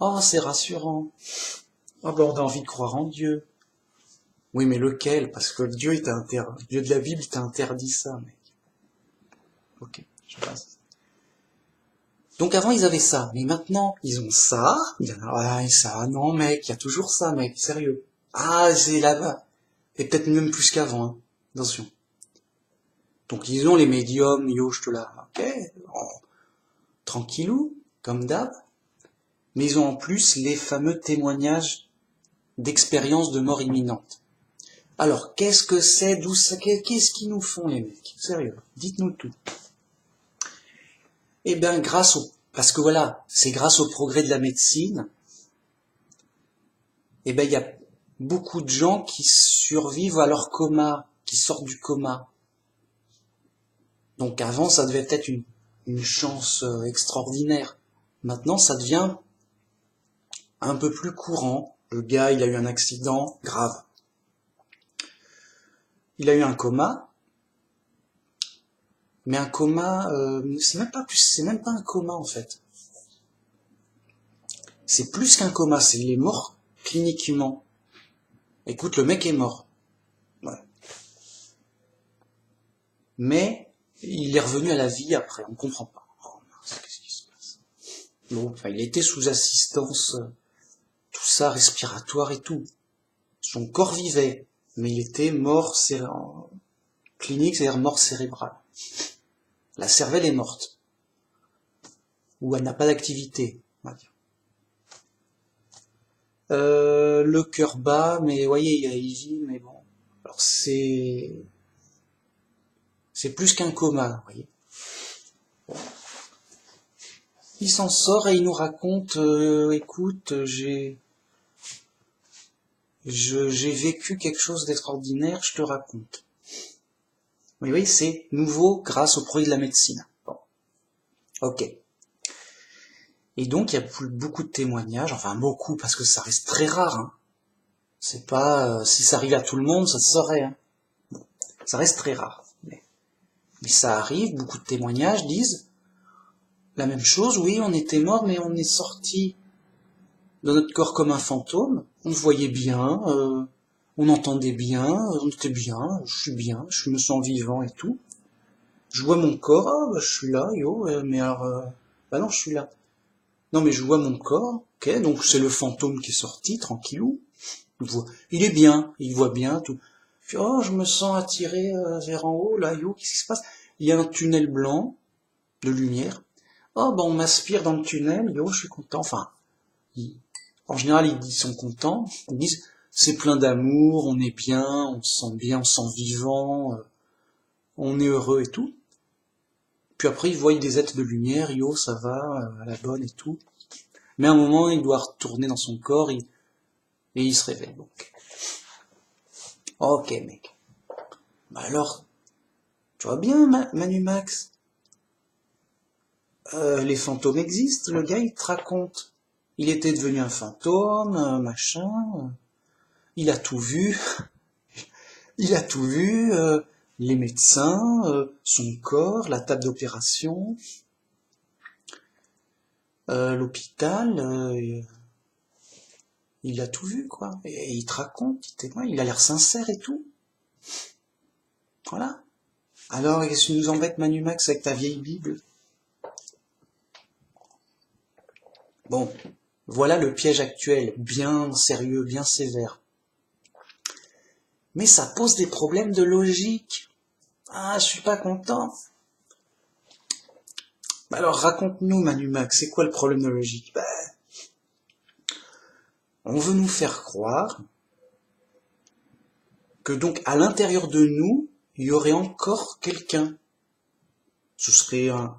Oh, c'est rassurant. Oh, ben, on a envie de croire en Dieu. Oui, mais lequel? Parce que Dieu, le Dieu de la Bible, il t'a interdit ça, mec. Ok, je passe. Donc avant ils avaient ça, mais maintenant ils ont ça. Ah, ça, non mec, il y a toujours ça, mec, sérieux. Ah, c'est là-bas. Et peut-être même plus qu'avant, hein. Attention. Donc ils ont les médiums, yo, je te la... Ok, tranquillou, comme d'hab. Mais ils ont en plus les fameux témoignages d'expériences de mort imminente. Alors, qu'est-ce que c'est, d'où ça, qu'est-ce qu'ils nous font les mecs? Sérieux, dites-nous tout. Eh bien, parce que voilà, c'est grâce au progrès de la médecine, eh ben, il y a beaucoup de gens qui survivent à leur coma, qui sortent du coma. Donc avant, ça devait être une chance extraordinaire. Maintenant, ça devient un peu plus courant. Le gars, il a eu un accident grave. Il a eu un coma, mais un coma, c'est même pas un coma en fait. C'est plus qu'un coma, il est mort cliniquement. Écoute, le mec est mort. Ouais. Mais il est revenu à la vie après, on comprend pas. Oh mince, qu'est-ce qui se passe? Bon, enfin, il était sous assistance, tout ça, respiratoire et tout. Son corps vivait, mais il était mort clinique, c'est-à-dire mort cérébrale. La cervelle est morte. Ou elle n'a pas d'activité, on va dire. Le cœur bat, mais voyez, il vit, mais bon. Alors c'est plus qu'un coma, vous voyez. Bon. Il s'en sort et il nous raconte, écoute, j'ai vécu quelque chose d'extraordinaire, je te raconte. Mais oui, c'est nouveau grâce au progrès de la médecine. Bon. Ok. Et donc il y a beaucoup de témoignages, enfin beaucoup, parce que ça reste très rare, hein. C'est pas, si ça arrivait à tout le monde, ça se saurait, hein. Ça reste très rare. Mais ça arrive, beaucoup de témoignages disent la même chose, oui, on était mort, mais on est sorti de notre corps comme un fantôme, on voyait bien, on entendait bien, on était bien, je suis bien, je me sens vivant et tout. Je vois mon corps, ah bah je suis là, yo, mais alors, bah non, je suis là. Non mais je vois mon corps, ok, donc c'est le fantôme qui est sorti, tranquillou. Il est bien, il voit bien, tout. Puis, oh, je me sens attiré vers en haut, là, yo, qu'est-ce qui se passe? Il y a un tunnel blanc de lumière. Oh, bah on m'aspire dans le tunnel, yo, je suis content. Enfin, en général, ils sont contents. Ils disent, c'est plein d'amour, on est bien, on se sent vivant, on est heureux et tout. Puis après, ils voient des êtres de lumière, yo, ça va, à la bonne et tout. Mais à un moment, il doit retourner dans son corps et il se réveille. Donc, ok, mec. Bah alors, tu vois bien, Manu Max, les fantômes existent, le gars, il te raconte. Il était devenu un fantôme, machin, il a tout vu, il a tout vu, les médecins, son corps, la table d'opération, l'hôpital, il a tout vu, quoi. Et il te raconte, il témoigne, il a l'air sincère et tout. Voilà. Alors, qu'est-ce que tu nous embêtes, Manu Max, avec ta vieille Bible? Bon, voilà le piège actuel, bien sérieux, bien sévère. Mais ça pose des problèmes de logique. Ah, je suis pas content. Alors raconte-nous, Manu Max, c'est quoi le problème de logique? On veut nous faire croire que donc à l'intérieur de nous, il y aurait encore quelqu'un. Ce serait un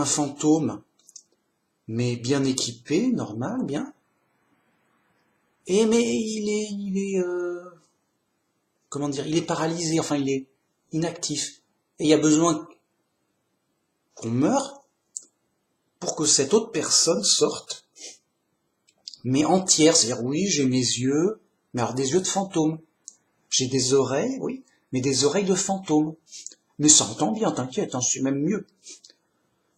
fantôme, mais bien équipé, normal, bien. Et mais comment dire, il est paralysé, enfin il est inactif. Et il y a besoin qu'on meure pour que cette autre personne sorte, mais entière, c'est-à-dire oui, j'ai mes yeux, mais alors des yeux de fantôme. J'ai des oreilles, oui, mais des oreilles de fantôme. Mais ça entend bien, t'inquiète, hein, c'est même mieux.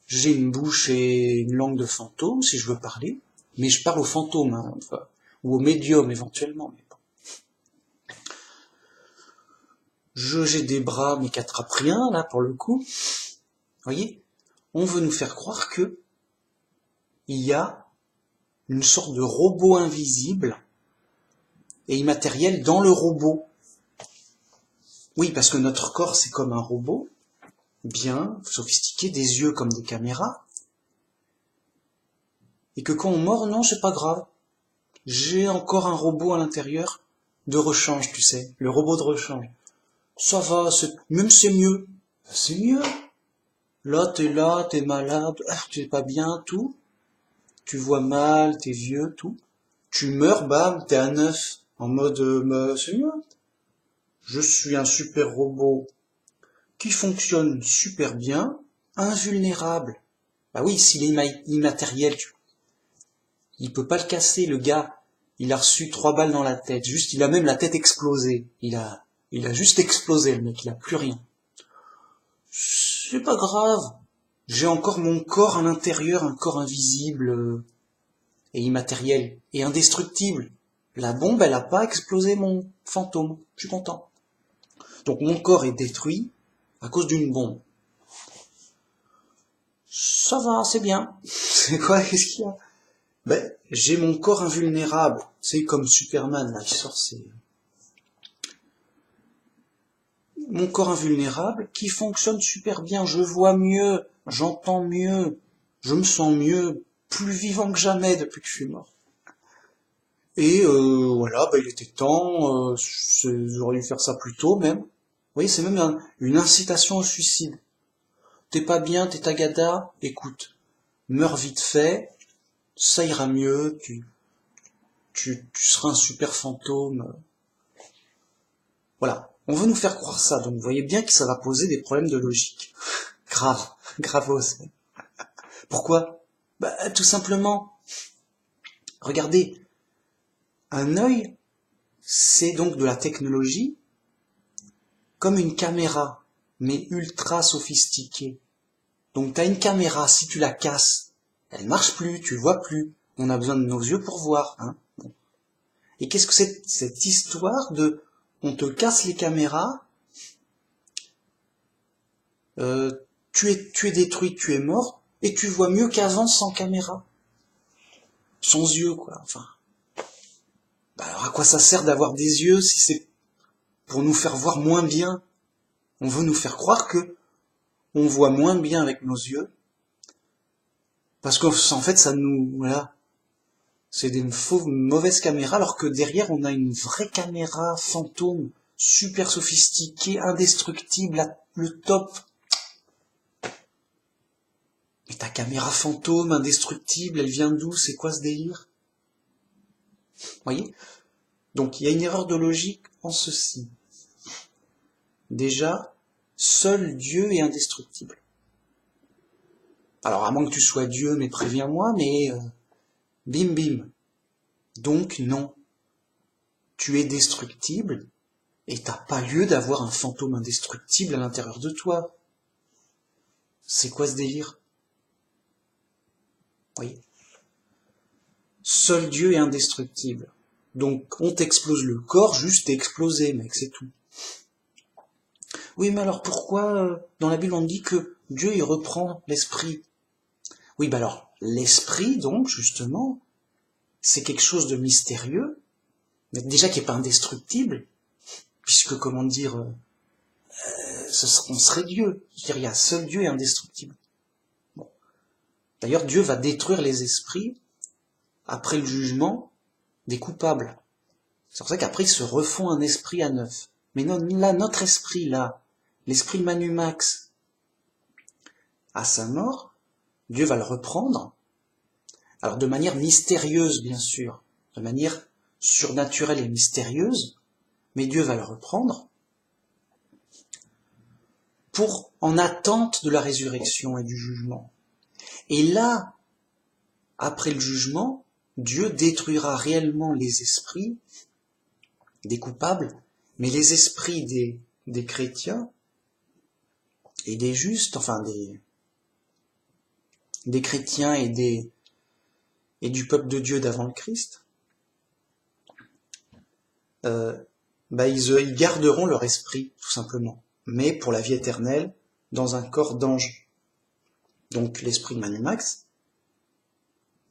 J'ai une bouche et une langue de fantôme, si je veux parler, mais je parle au fantôme, hein, enfin, ou au médium éventuellement. Mais bon. J'ai des bras, mais qu'attrape rien, là, pour le coup. Vous voyez, on veut nous faire croire que il y a une sorte de robot invisible et immatériel dans le robot. Oui, parce que notre corps, c'est comme un robot, bien sophistiqué, des yeux comme des caméras, et que quand on meurt, non, c'est pas grave. J'ai encore un robot à l'intérieur de rechange, tu sais, le robot de rechange. Ça va, même c'est mieux. C'est mieux. Là, t'es malade, t'es pas bien, tout. Tu vois mal, t'es vieux, tout. Tu meurs, bam, t'es à neuf. En mode, c'est mieux. Je suis un super robot qui fonctionne super bien, invulnérable. Bah oui, s'il est immatériel, il peut pas le casser, le gars. Il a reçu 3 balles dans la tête. Juste, il a même la tête explosée. Il a juste explosé, le mec. Il a plus rien. C'est pas grave. J'ai encore mon corps à l'intérieur, un corps invisible et immatériel et indestructible. La bombe, elle a pas explosé mon fantôme. Je suis content. Donc mon corps est détruit à cause d'une bombe. Ça va, c'est bien. C'est quoi, qu'est-ce qu'il y a? J'ai mon corps invulnérable. C'est comme Superman, là, qui sort ses... Mon corps invulnérable, qui fonctionne super bien. Je vois mieux, j'entends mieux, je me sens mieux, plus vivant que jamais depuis que je suis mort. Et voilà, il était temps, j'aurais dû faire ça plus tôt même. Vous voyez, c'est même une incitation au suicide. T'es pas bien, t'es tagada, écoute, meurs vite fait, ça ira mieux, tu seras un super fantôme. Voilà. On veut nous faire croire ça, donc vous voyez bien que ça va poser des problèmes de logique. Grave, gravos. Pourquoi? Bah, tout simplement, regardez, un œil, c'est donc de la technologie, comme une caméra, mais ultra sophistiquée. Donc t'as une caméra, si tu la casses, elle marche plus, tu vois plus. On a besoin de nos yeux pour voir. Hein. Et qu'est-ce que c'est cette histoire de on te casse les caméras, tu es détruit, tu es mort, et tu vois mieux qu'avant sans caméra. Sans yeux, quoi. Enfin. Bah alors à quoi ça sert d'avoir des yeux si c'est pour nous faire voir moins bien? On veut nous faire croire que on voit moins bien avec nos yeux, parce qu'en fait ça nous, voilà, c'est des mauvaises caméras, alors que derrière on a une vraie caméra fantôme, super sophistiquée, indestructible, le top. Mais ta caméra fantôme, indestructible, elle vient d'où? C'est quoi ce délire? Vous voyez? Donc il y a une erreur de logique en ceci. Déjà, seul Dieu est indestructible. Alors à moins que tu sois Dieu, mais préviens-moi, mais bim bim. Donc non, tu es destructible, et t'as pas lieu d'avoir un fantôme indestructible à l'intérieur de toi. C'est quoi ce délire? Oui. Seul Dieu est indestructible. Donc on t'explose le corps, juste t'es explosé, mec, c'est tout. Oui, mais alors pourquoi dans la Bible on dit que Dieu il reprend l'esprit? Oui, bah alors l'esprit donc justement, c'est quelque chose de mystérieux, mais déjà qui est pas indestructible, puisque comment dire, on serait Dieu. Je veux dire, il y a seul Dieu est indestructible. Bon. D'ailleurs, Dieu va détruire les esprits après le jugement des coupables. C'est pour ça qu'après ils se refont un esprit à neuf. Mais non, là, notre esprit là, l'esprit Manu Max, à sa mort, Dieu va le reprendre. Alors de manière mystérieuse, bien sûr, de manière surnaturelle et mystérieuse, mais Dieu va le reprendre pour en attente de la résurrection et du jugement. Et là, après le jugement, Dieu détruira réellement les esprits des coupables, mais les esprits des chrétiens et des justes, enfin des chrétiens et du peuple de Dieu d'avant le Christ, ils garderont leur esprit, tout simplement, mais pour la vie éternelle, dans un corps d'ange. Donc l'esprit de Manu Max,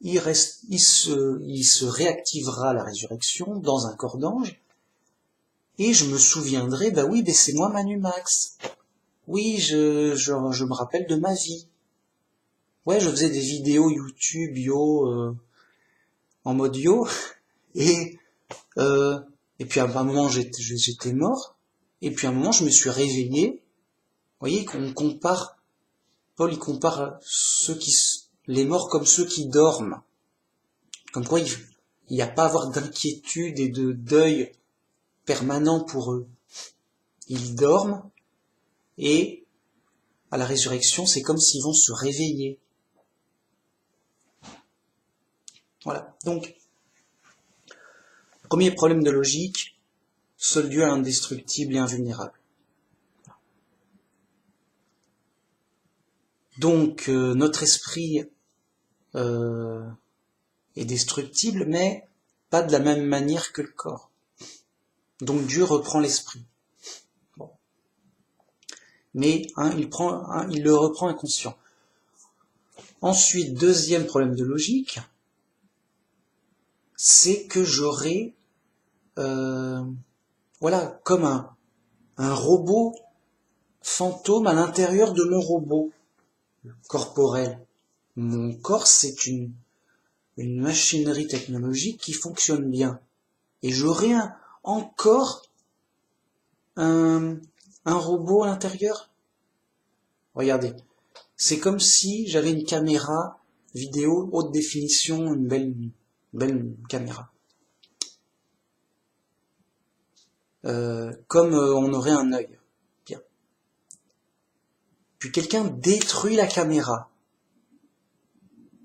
il se réactivera à la résurrection dans un corps d'ange, et je me souviendrai, bah oui, c'est moi Manu Max. Oui, je me rappelle de ma vie. Ouais, je faisais des vidéos YouTube, en mode yo, et puis à un moment j'étais mort, et puis à un moment je me suis réveillé. Vous voyez qu'on compare, Paul il compare les morts comme ceux qui dorment. Comme quoi il n'y a pas à avoir d'inquiétude et de deuil permanent pour eux. Ils dorment, et à la résurrection c'est comme s'ils vont se réveiller. Voilà, donc premier problème de logique, seul Dieu est indestructible et invulnérable. Donc notre esprit est destructible, mais pas de la même manière que le corps. Donc Dieu reprend l'esprit. Bon. Mais il le reprend inconscient. Ensuite, deuxième problème de logique, c'est que j'aurai comme un robot fantôme à l'intérieur de mon robot corporel. Mon corps, c'est une machinerie technologique qui fonctionne bien. Et j'aurai encore un robot à l'intérieur. Regardez, c'est comme si j'avais une caméra vidéo haute définition, une belle caméra. Comme on aurait un œil. Bien. Puis quelqu'un détruit la caméra.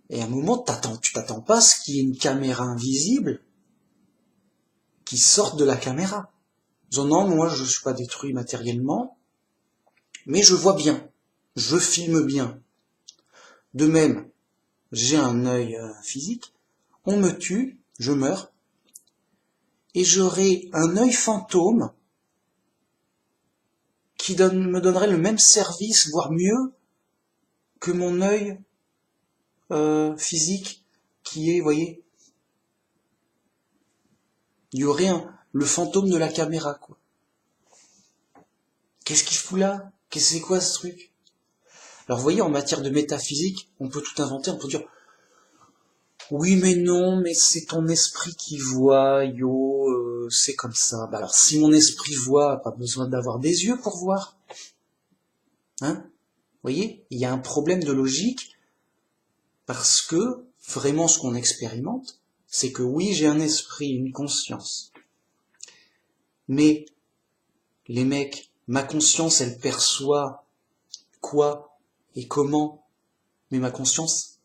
Et à un moment, tu t'attends pas à ce qu'il y ait une caméra invisible qui sorte de la caméra. Disant non, moi je suis pas détruit matériellement, mais je vois bien, je filme bien. De même, j'ai un œil physique, on me tue, je meurs, et j'aurai un œil fantôme qui me donnerait le même service, voire mieux, que mon œil physique qui est, vous voyez, il y aurait le fantôme de la caméra, quoi. Qu'est-ce qu'il fout là? C'est quoi ce truc? Alors vous voyez, en matière de métaphysique, on peut tout inventer, on peut dire oui mais non, mais c'est ton esprit qui voit, c'est comme ça. Bah alors si mon esprit voit, pas besoin d'avoir des yeux pour voir. Hein? Vous voyez, il y a un problème de logique parce que vraiment ce qu'on expérimente, c'est que oui, j'ai un esprit, une conscience. Mais les mecs, ma conscience, elle perçoit quoi et comment? Mais ma conscience,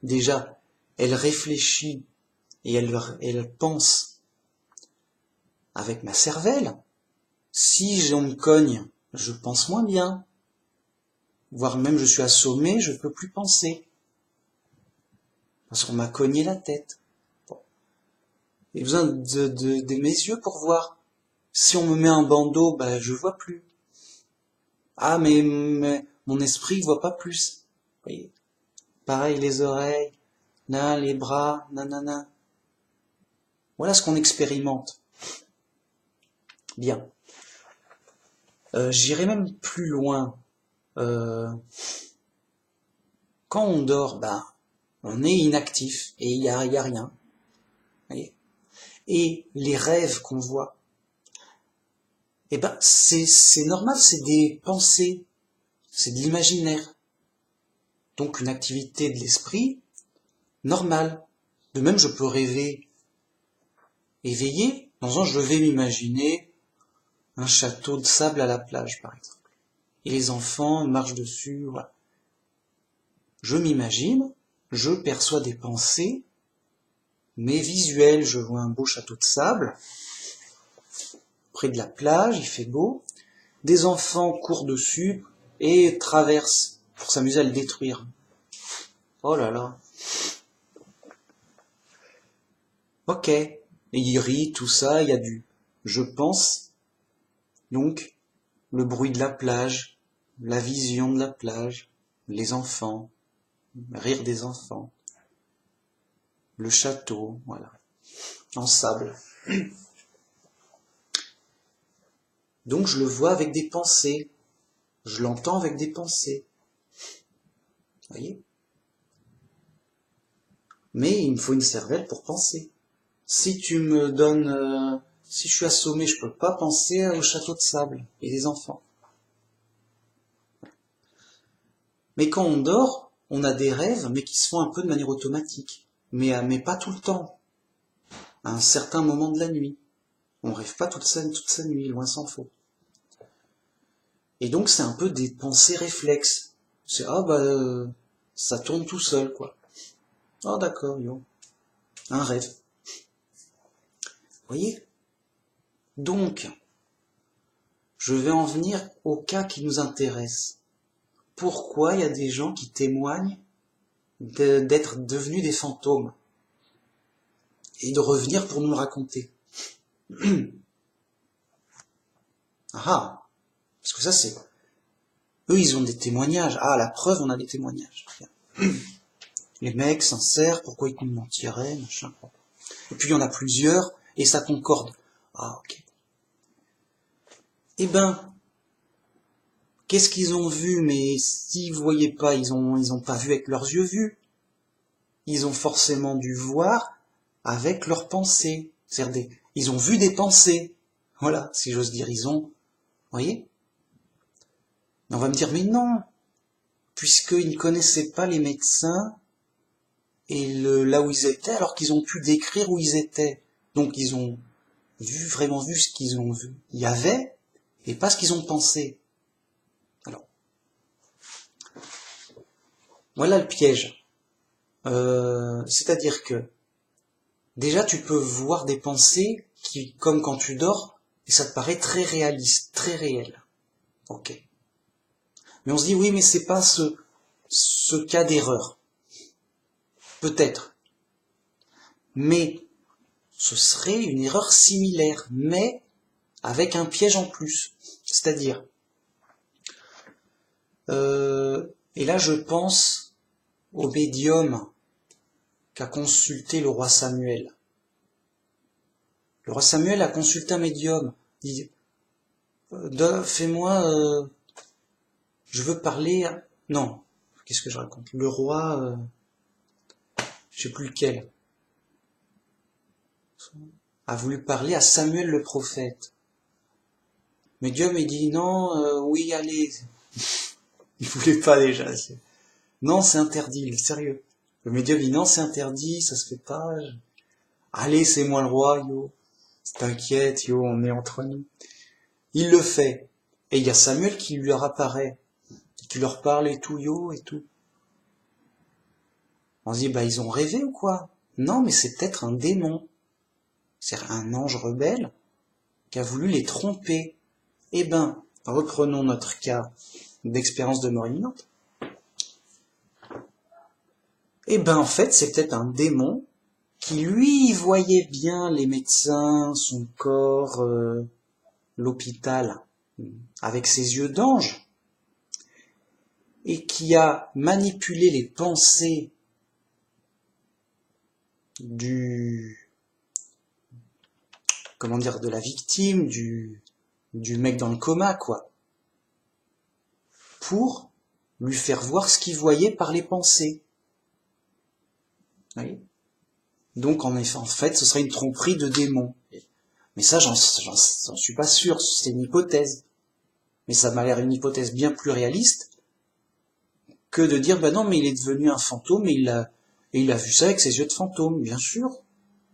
déjà, elle réfléchit et elle pense avec ma cervelle. Si on me cogne, je pense moins bien. Voire même je suis assommé, je peux plus penser. Parce qu'on m'a cogné la tête. Bon. J'ai besoin de mes yeux pour voir. Si on me met un bandeau, bah je vois plus. Ah mais mon esprit voit pas plus. Vous voyez. Pareil les oreilles, là, les bras, nanana. Voilà ce qu'on expérimente. Bien. J'irai même plus loin. Quand on dort, bah, on est inactif et il y a rien. Vous voyez. Et les rêves qu'on voit, eh ben c'est normal, c'est des pensées, c'est de l'imaginaire. Donc une activité de l'esprit normale. De même, je peux rêver éveillé, dans un je vais m'imaginer un château de sable à la plage, par exemple. Et les enfants marchent dessus, voilà. Je m'imagine, je perçois des pensées, mais visuelles, je vois un beau château de sable, près de la plage, il fait beau, des enfants courent dessus et traversent pour s'amuser à le détruire. Oh là là. Ok. Et il rit, tout ça, il y a du je pense, donc le bruit de la plage, la vision de la plage, les enfants, rire des enfants, le château, voilà, en sable. Donc je le vois avec des pensées, je l'entends avec des pensées. Vous voyez? Mais il me faut une cervelle pour penser. Si tu me donnes, si je suis assommé, je peux pas penser au château de sable et les enfants. Mais quand on dort, on a des rêves, mais qui se font un peu de manière automatique. Mais pas tout le temps. À un certain moment de la nuit. On rêve pas toute sa nuit, loin s'en faut. Et donc c'est un peu des pensées réflexes. C'est ça tourne tout seul, quoi. Ah d'accord, un rêve. Vous voyez? Donc, je vais en venir au cas qui nous intéresse. Pourquoi il y a des gens qui témoignent d'être devenus des fantômes et de revenir pour nous le raconter? Ah, parce que ça c'est... Eux ils ont des témoignages. Ah, la preuve, on a des témoignages. Les mecs sincères, pourquoi ils nous mentiraient, machin. Et puis il y en a plusieurs, et ça concorde. Ah, ok. Eh ben, qu'est-ce qu'ils ont vu? Mais s'ils voyaient pas, ils ont pas vu avec leurs yeux vus. Ils ont forcément dû voir avec leurs pensées. C'est-à-dire ils ont vu des pensées. Voilà, si j'ose dire, vous voyez? Mais on va me dire, mais non, puisqu'ils ne connaissaient pas les médecins et là où ils étaient, alors qu'ils ont pu décrire où ils étaient. Donc ils ont vraiment vu ce qu'ils ont vu. Il y avait, et pas ce qu'ils ont pensé. Alors, voilà le piège. C'est-à-dire que déjà tu peux voir des pensées qui, comme quand tu dors, et ça te paraît très réaliste, très réel. Ok. Mais on se dit oui, mais c'est pas ce cas d'erreur. Peut-être. Mais ce serait une erreur similaire, mais avec un piège en plus. C'est-à-dire, et là je pense au médium qu'a consulté le roi Samuel. Le roi Samuel a consulté un médium. Il dit, fais-moi, je veux parler. Non, qu'est-ce que je raconte? Le roi, je sais plus lequel, a voulu parler à Samuel le prophète. Médium, il dit non, oui, allez. Il voulait pas déjà. Non, c'est interdit, sérieux. Le médium dit non, c'est interdit, ça se fait pas. Allez, c'est moi le roi, yo. T'inquiète, yo, on est entre nous. Il le fait. Et il y a Samuel qui lui leur apparaît, qui leur parle et tout, yo, et tout. On se dit, bah, ils ont rêvé ou quoi? Non, mais c'est peut-être un démon. C'est un ange rebelle qui a voulu les tromper. Eh ben, reprenons notre cas d'expérience de mort imminente. Eh ben, en fait, c'est peut-être un démon qui, lui, voyait bien les médecins, son corps, l'hôpital, avec ses yeux d'ange, et qui a manipulé les pensées de la victime, du mec dans le coma, quoi, pour lui faire voir ce qu'il voyait par les pensées. Vous voyez ? Donc, en fait, ce serait une tromperie de démon. Mais ça, j'en suis pas sûr, c'est une hypothèse. Mais ça m'a l'air une hypothèse bien plus réaliste que de dire, bah non, mais il est devenu un fantôme et il a vu ça avec ses yeux de fantôme. Bien sûr,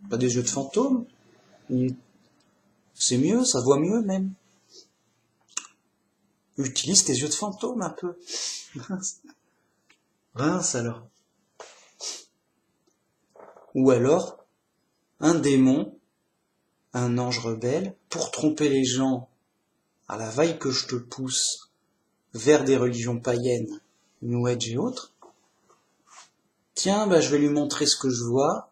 pas des yeux de fantôme. C'est mieux, ça voit mieux même. Utilise tes yeux de fantôme un peu. Rince alors. Ou alors, un démon, un ange rebelle, pour tromper les gens à la vaille que je te pousse vers des religions païennes, New Age et autres. Tiens, bah, je vais lui montrer ce que je vois,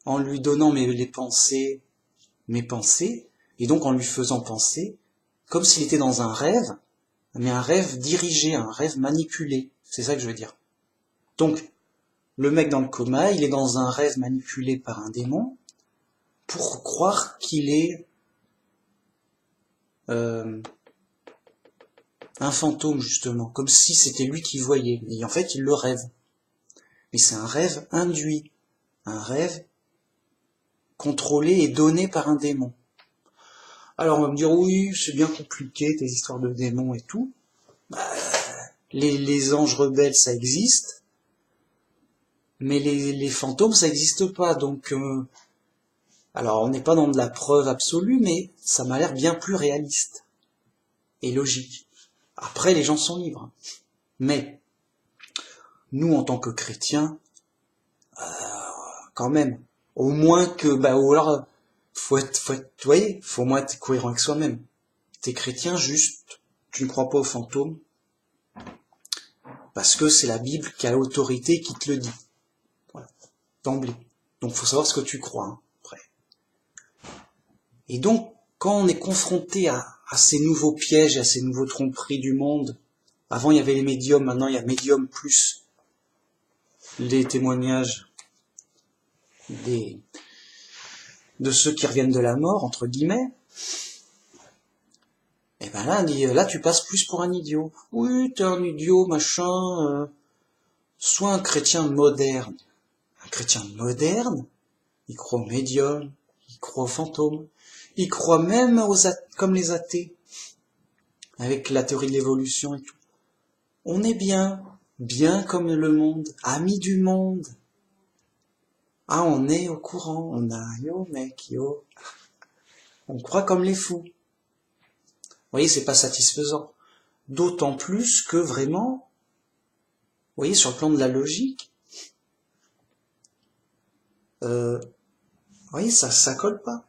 en lui donnant mes pensées, et donc en lui faisant penser, comme s'il était dans un rêve, mais un rêve dirigé, un rêve manipulé. C'est ça que je veux dire. Donc, le mec dans le coma, il est dans un rêve manipulé par un démon, pour croire qu'il est un fantôme, justement, comme si c'était lui qui voyait. Et en fait, il le rêve. Mais c'est un rêve induit, un rêve contrôlé et donné par un démon. Alors on va me dire, oui, c'est bien compliqué, tes histoires de démons et tout. Les anges rebelles, ça existe, mais les fantômes, ça n'existe pas. Donc, alors on n'est pas dans de la preuve absolue, mais ça m'a l'air bien plus réaliste et logique. Après, les gens sont libres. Mais, nous, en tant que chrétiens, quand même, au moins que, ou alors, faut au moins être cohérent avec soi-même. T'es chrétien juste, tu ne crois pas aux fantômes, parce que c'est la Bible qui a l'autorité qui te le dit. Voilà, d'emblée. Donc faut savoir ce que tu crois, hein, après. Et donc, quand on est confronté à ces nouveaux pièges, à ces nouveaux tromperies du monde, avant il y avait les médiums, maintenant il y a médiums plus les témoignages de ceux qui reviennent de la mort, entre guillemets, et ben là tu passes plus pour un idiot. Oui, t'es un idiot, machin, sois un chrétien moderne. Un chrétien moderne, il croit aux médiums, il croit aux fantômes, il croit même comme les athées, avec la théorie de l'évolution et tout. On est bien comme le monde, amis du monde. Ah, on est au courant, on a, yo mec, yo. On croit comme les fous. Vous voyez, c'est pas satisfaisant. D'autant plus que vraiment, voyez, sur le plan de la logique, vous voyez, ça colle pas.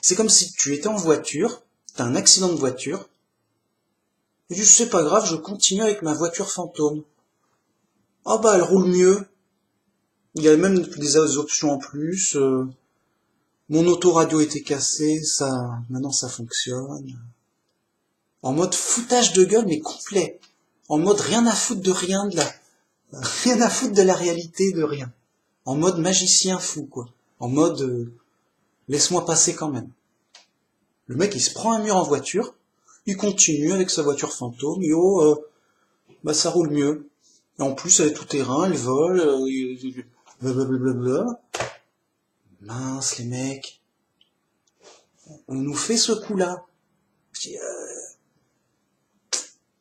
C'est comme si tu étais en voiture, t'as un accident de voiture, et tu dis, c'est pas grave, je continue avec ma voiture fantôme. Ah bah, elle roule mieux. Il y a même des options en plus. Mon autoradio était cassé, maintenant ça fonctionne. En mode foutage de gueule, mais complet. En mode rien à foutre de rien, rien à foutre de la réalité, de rien. En mode magicien fou, quoi. En mode, laisse-moi passer quand même. Le mec, il se prend un mur en voiture, il continue avec sa voiture fantôme, bah ça roule mieux. Et en plus, elle est tout terrain, elle vole, blablabla. Mince, les mecs. On nous fait ce coup-là.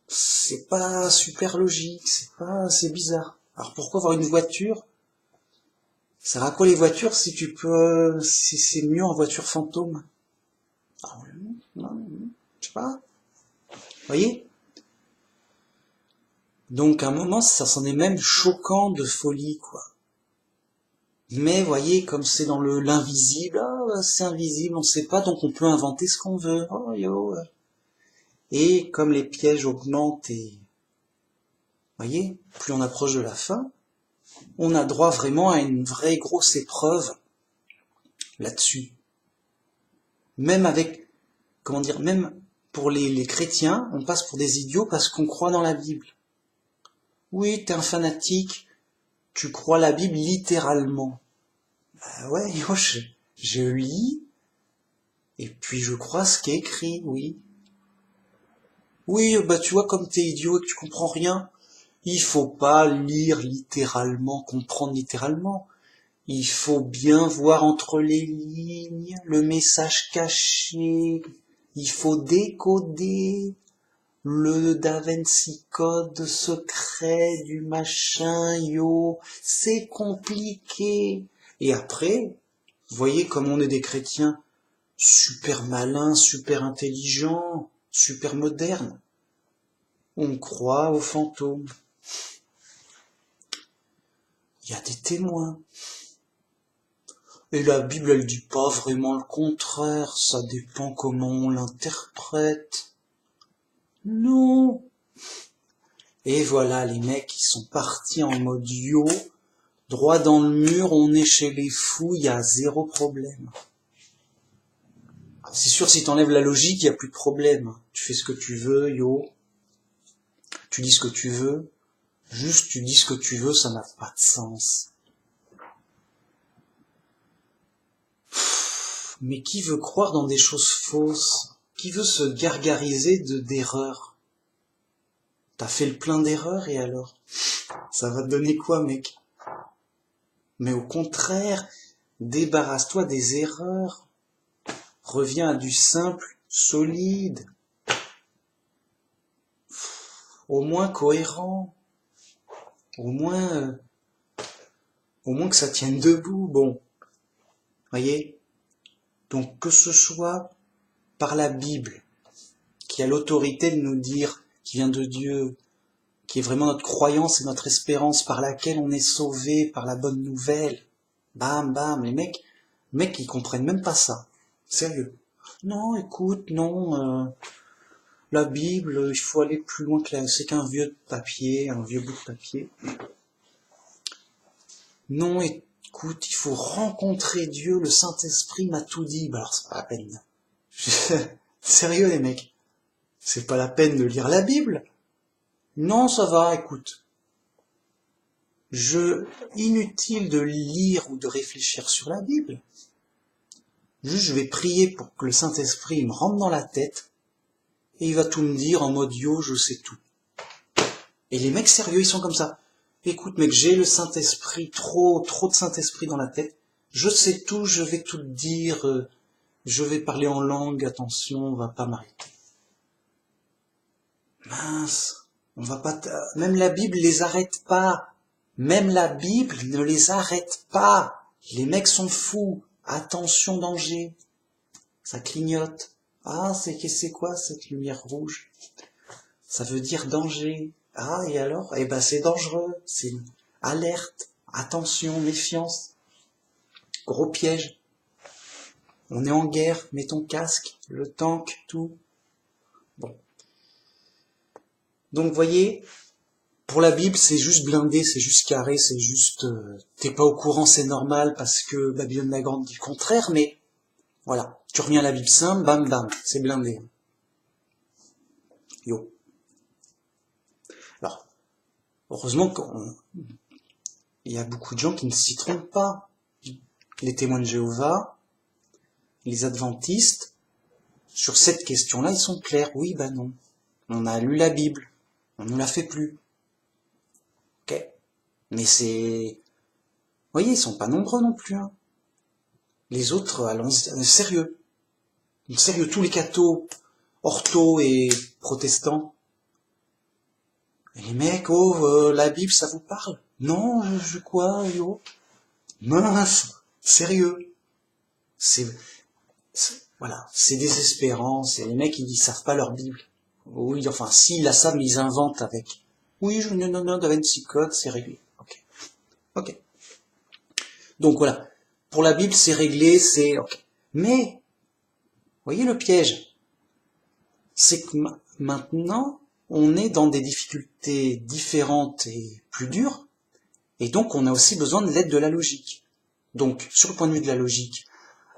C'est pas super logique, c'est bizarre. Alors pourquoi avoir une voiture? Ça sert à quoi les voitures si si c'est mieux en voiture fantôme? Ah, non, je sais pas. Vous voyez? Donc à un moment, ça s'en est même choquant de folie, quoi. Mais voyez, comme c'est dans l'invisible, c'est invisible, on sait pas, donc on peut inventer ce qu'on veut. Oh yo. Et comme les pièges augmentent et voyez, plus on approche de la fin, on a droit vraiment à une vraie grosse épreuve là-dessus. Même avec, comment dire, même pour les chrétiens, on passe pour des idiots parce qu'on croit dans la Bible. Oui, t'es un fanatique, tu crois la Bible littéralement. Bah ouais, yo, je lis, et puis je crois ce qui est écrit, oui. Oui, bah tu vois, comme t'es idiot et que tu comprends rien, il faut pas lire littéralement, comprendre littéralement. Il faut bien voir entre les lignes, le message caché. Il faut décoder le Da Vinci Code secret du machin, yo. C'est compliqué. Et après, vous voyez comme on est des chrétiens super malins, super intelligents, super modernes. On croit aux fantômes. Il y a des témoins. Et la Bible, elle dit pas vraiment le contraire, ça dépend comment on l'interprète. Non. Et voilà, les mecs, ils sont partis en mode yo, droit dans le mur, on est chez les fous, il y a zéro problème. C'est sûr, si t'enlèves la logique, il y a plus de problème. Tu fais ce que tu veux, yo. Tu dis ce que tu veux. Juste, tu dis ce que tu veux, ça n'a pas de sens. Mais qui veut croire dans des choses fausses? Qui veut se gargariser d'erreurs? T'as fait le plein d'erreurs et alors? Ça va te donner quoi, mec? Mais au contraire, débarrasse-toi des erreurs. Reviens à du simple, solide. Au moins cohérent. Au moins que ça tienne debout, bon. Voyez? Donc que ce soit par la Bible, qui a l'autorité de nous dire, qui vient de Dieu, qui est vraiment notre croyance et notre espérance par laquelle on est sauvé par la bonne nouvelle. Bam, bam, les mecs, ils comprennent même pas ça. Sérieux. Non, écoute, non, la Bible, il faut aller plus loin que là, c'est qu'un vieux papier, un vieux bout de papier. Non, écoute, il faut rencontrer Dieu, le Saint-Esprit m'a tout dit. Bah alors c'est pas la peine. Sérieux les mecs, c'est pas la peine de lire la Bible. Non, ça va, écoute. Inutile de lire ou de réfléchir sur la Bible. Juste, je vais prier pour que le Saint-Esprit me rentre dans la tête et il va tout me dire en mode yo, je sais tout. Et les mecs sérieux, ils sont comme ça. Écoute mec, j'ai le Saint-Esprit, trop de Saint-Esprit dans la tête. Je sais tout, je vais tout te dire, je vais parler en langue, attention, on va pas m'arrêter. Mince, on va pas... Même la Bible les arrête pas. Même la Bible ne les arrête pas. Les mecs sont fous. Attention, danger. Ça clignote. Ah, c'est quoi cette lumière rouge? Ça veut dire danger. Ah, et alors? Eh ben, c'est dangereux. C'est alerte, attention, méfiance, gros piège. On est en guerre, mets ton casque, le tank, tout. Bon. Donc, voyez, pour la Bible, c'est juste blindé, c'est juste carré, c'est juste... t'es pas au courant, c'est normal, parce que Babylone la Grande dit le contraire, mais voilà. Tu reviens à la Bible simple, bam, bam, c'est blindé. Yo. Alors, heureusement qu'il y a beaucoup de gens qui ne s'y trompent pas. Les témoins de Jéhovah, les adventistes, sur cette question-là, ils sont clairs. Oui, bah non. On a lu la Bible. On ne la fait plus. Ok. Mais c'est... Vous voyez, ils sont pas nombreux non plus. Hein. Les autres, allons sérieux. Sérieux, tous les cathos, orthos et protestants. Et les mecs, la Bible, ça vous parle? Non, je quoi, yo? Mince, sérieux. Voilà, c'est désespérant, c'est les mecs, ils savent pas leur Bible. Oui, enfin, s'ils la savent, mais ils inventent avec. Oui, non, Da Vinci Code, c'est réglé. Ok. Donc voilà, pour la Bible, c'est réglé, c'est ok. Mais, voyez le piège, c'est que maintenant, on est dans des difficultés différentes et plus dures, et donc on a aussi besoin de l'aide de la logique. Donc, sur le point de vue de la logique,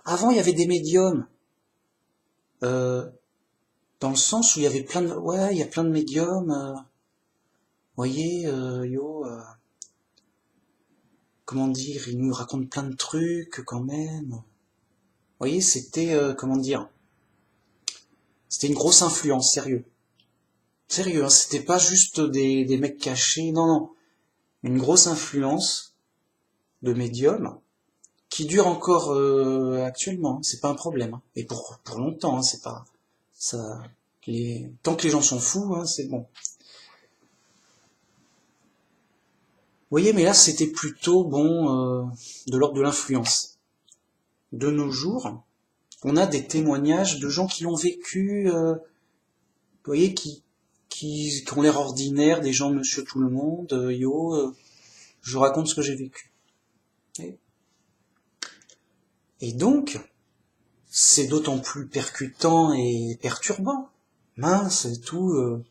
avant il y avait des médiums, dans le sens où il y avait plein de... Ouais, il y a plein de médiums, voyez, comment dire, ils nous racontent plein de trucs quand même. Vous voyez, c'était, comment dire, c'était une grosse influence, sérieux. Sérieux, hein, c'était pas juste des mecs cachés, non. Une grosse influence de médiums qui dure encore actuellement, hein, c'est pas un problème. Hein. Et pour longtemps, hein, c'est pas... ça. Tant que les gens sont fous, hein, c'est bon. Vous voyez, mais là, c'était plutôt, de l'ordre de l'influence. De nos jours, on a des témoignages de gens qui l'ont vécu, vous voyez, qui ont l'air ordinaires, des gens monsieur tout le monde, je raconte ce que j'ai vécu. Et donc, c'est d'autant plus percutant et perturbant. Mince, et tout,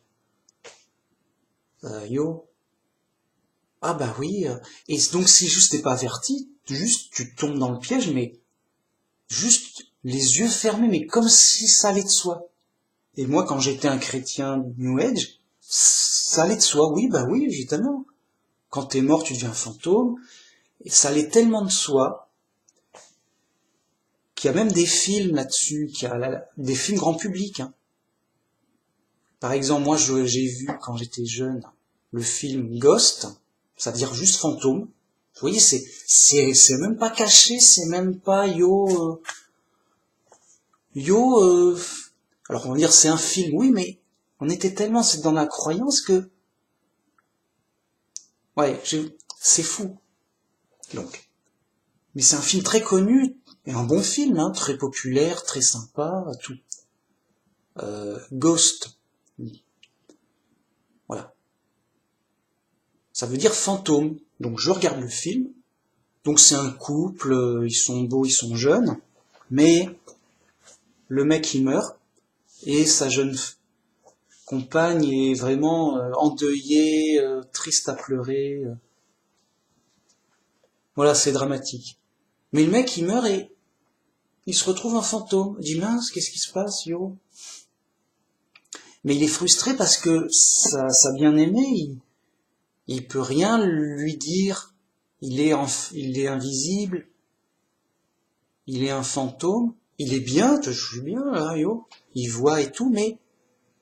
ah bah oui, et donc si juste t'es pas averti, juste tu tombes dans le piège, mais juste les yeux fermés, mais comme si ça allait de soi. Et moi, quand j'étais un chrétien New Age, ça allait de soi, oui, bah oui, évidemment. Quand t'es mort, tu deviens un fantôme, et ça allait tellement de soi, qu'il y a même des films là-dessus, des films grand public. Hein. Par exemple, moi, j'ai vu, quand j'étais jeune, le film Ghost, ça veut dire juste fantôme. Vous voyez, c'est même pas caché, c'est même pas alors on va dire c'est un film, oui, mais on était tellement dans la croyance que, ouais, c'est fou. Donc, mais c'est un film très connu, et un bon film, hein, très populaire, très sympa, tout. Ghost. Voilà. Ça veut dire fantôme. Donc je regarde le film. Donc c'est un couple, ils sont beaux, ils sont jeunes, mais le mec il meurt, et sa jeune compagne est vraiment endeuillée, triste à pleurer. Voilà, c'est dramatique. Mais le mec il meurt et il se retrouve en fantôme. Il dit mince, qu'est-ce qui se passe, yo? Mais il est frustré parce que sa bien-aimée, il peut rien lui dire. Il est invisible. Il est un fantôme. Il est bien, je suis bien là, yo. Il voit et tout, mais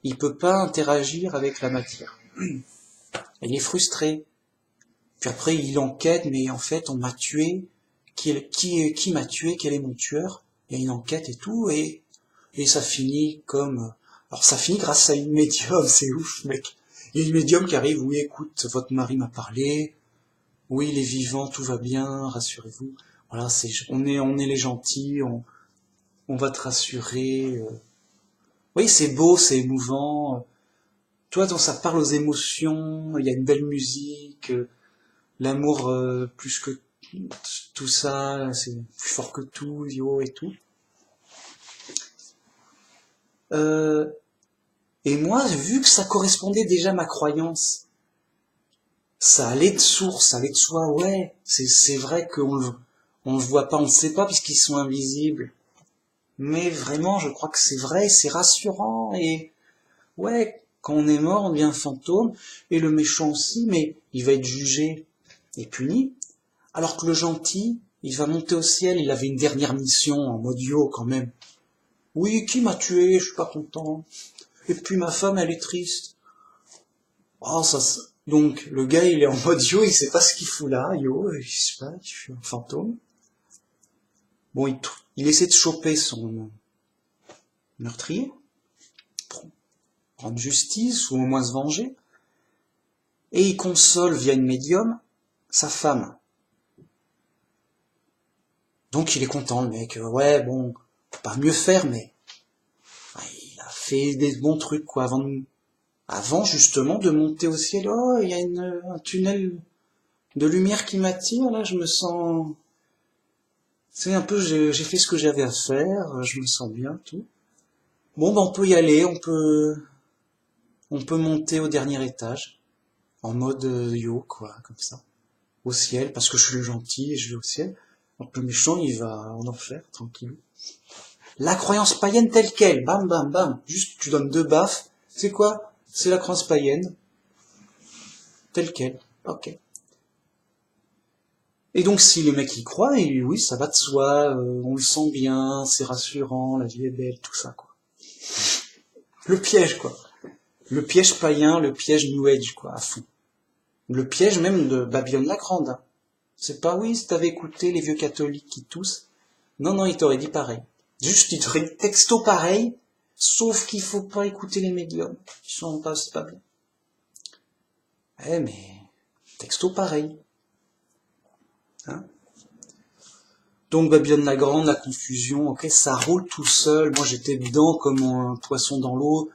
il peut pas interagir avec la matière. Il est frustré. Puis après, il enquête, mais en fait, on m'a tué. Qui m'a tué? Quel est mon tueur? Il y a une enquête et tout, et ça finit comme... Alors ça finit grâce à une médium, c'est ouf, mec. Il y a une médium qui arrive, oui, écoute, votre mari m'a parlé, oui, il est vivant, tout va bien, rassurez-vous. Voilà, on est les gentils, on va te rassurer. Oui, c'est beau, c'est émouvant. Toi, quand ça parle aux émotions, il y a une belle musique, l'amour plus que tout ça, c'est plus fort que tout, yo et tout. Euh, et moi, vu que ça correspondait déjà à ma croyance, ça allait de source, ça allait de soi, ouais, c'est vrai on le voit pas, on ne sait pas puisqu'ils sont invisibles. Mais vraiment, je crois que c'est vrai, c'est rassurant et ouais, quand on est mort, on devient un fantôme et le méchant aussi, mais il va être jugé et puni. Alors que le gentil, il va monter au ciel, il avait une dernière mission en mode yo quand même. Oui, qui m'a tué, je suis pas content. Et puis ma femme, elle est triste. Oh, donc le gars, il est en mode yo, il sait pas ce qu'il fout là, yo, je sais pas, je suis un fantôme. Bon, il essaie de choper son meurtrier, pour rendre justice ou au moins se venger, et il console via une médium sa femme. Donc il est content le mec, ouais bon, faut pas mieux faire, mais il a fait des bons trucs quoi avant justement de monter au ciel. Oh, il y a un tunnel de lumière qui m'attire, là je me sens, c'est un peu, j'ai fait ce que j'avais à faire, je me sens bien, tout. Bon ben on peut y aller, on peut monter au dernier étage, en mode yo quoi, comme ça, au ciel, parce que je suis le gentil et je vais au ciel. Donc le méchant il va en enfer, tranquille. La croyance païenne telle quelle, bam bam bam, juste tu donnes deux baffes, c'est quoi? C'est la croyance païenne, telle quelle, ok. Et donc si le mec y croit, et oui, ça va de soi, on le sent bien, c'est rassurant, la vie est belle, tout ça quoi. Le piège quoi. Le piège païen, le piège New Age quoi, à fond. Le piège même de Babylone la Grande. Hein. C'est pas oui, si t'avais écouté les vieux catholiques qui toussent. Non, non, il t'aurait dit pareil. Juste, il t'aurait dit texto pareil, sauf qu'il faut pas écouter les médiums. Ils sont pas, c'est pas bien. Eh, mais, texto pareil. Hein. Donc, Babylone la Grande, la confusion, ok, ça roule tout seul. Moi, j'étais dedans comme un poisson dans l'eau.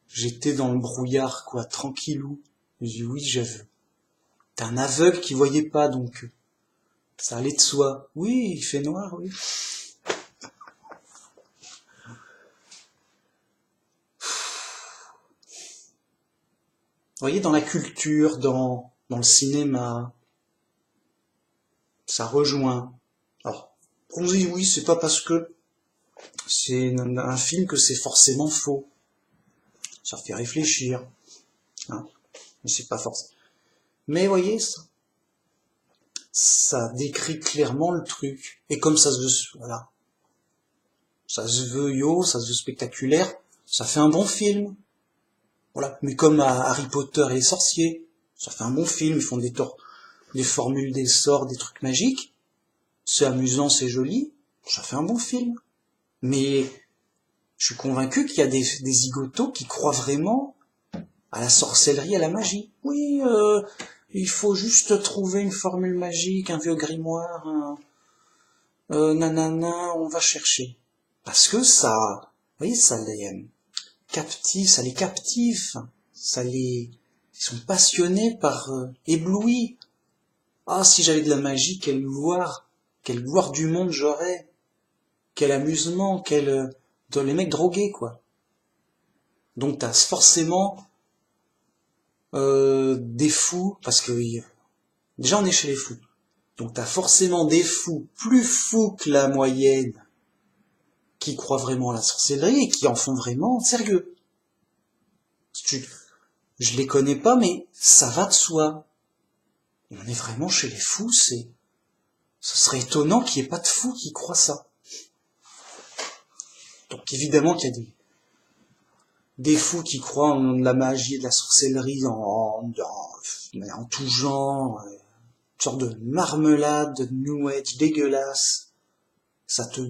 J'étais dans le brouillard, quoi, tranquillou. J'ai dit oui, j'avais. T'es un aveugle qui voyait pas, donc, ça allait de soi. Oui, il fait noir, oui. Vous voyez, dans la culture, dans le cinéma, ça rejoint. Alors, on dit oui, c'est pas parce que c'est un film que c'est forcément faux. Ça fait réfléchir, hein, mais c'est pas forcément. Mais vous voyez, ça décrit clairement le truc. Et comme ça se veut, voilà, ça se veut yo, ça se veut spectaculaire, ça fait un bon film. Voilà. Mais comme à Harry Potter et les sorciers, ça fait un bon film, ils font des formules, des sorts, des trucs magiques. C'est amusant, c'est joli, ça fait un bon film. Mais je suis convaincu qu'il y a des zigotos qui croient vraiment à la sorcellerie, à la magie. Oui, il faut juste trouver une formule magique, un vieux grimoire, nanana, on va chercher. Parce que ça, vous voyez, ça les captive, ça les captive, ils sont passionnés par, éblouis. Ah, si j'avais de la magie, quelle gloire du monde j'aurais, quel amusement, les mecs drogués, quoi. Donc t'as forcément des fous, parce que déjà on est chez les fous. Donc t'as forcément des fous, plus fous que la moyenne, qui croient vraiment à la sorcellerie et qui en font vraiment sérieux. Je les connais pas, mais ça va de soi. Et on est vraiment chez les fous, ce serait étonnant qu'il n'y ait pas de fous qui croient ça. Donc évidemment qu'il y a des fous qui croient en la magie et de la sorcellerie en tout genre, une sorte de marmelade, de New Age dégueulasse. Ça te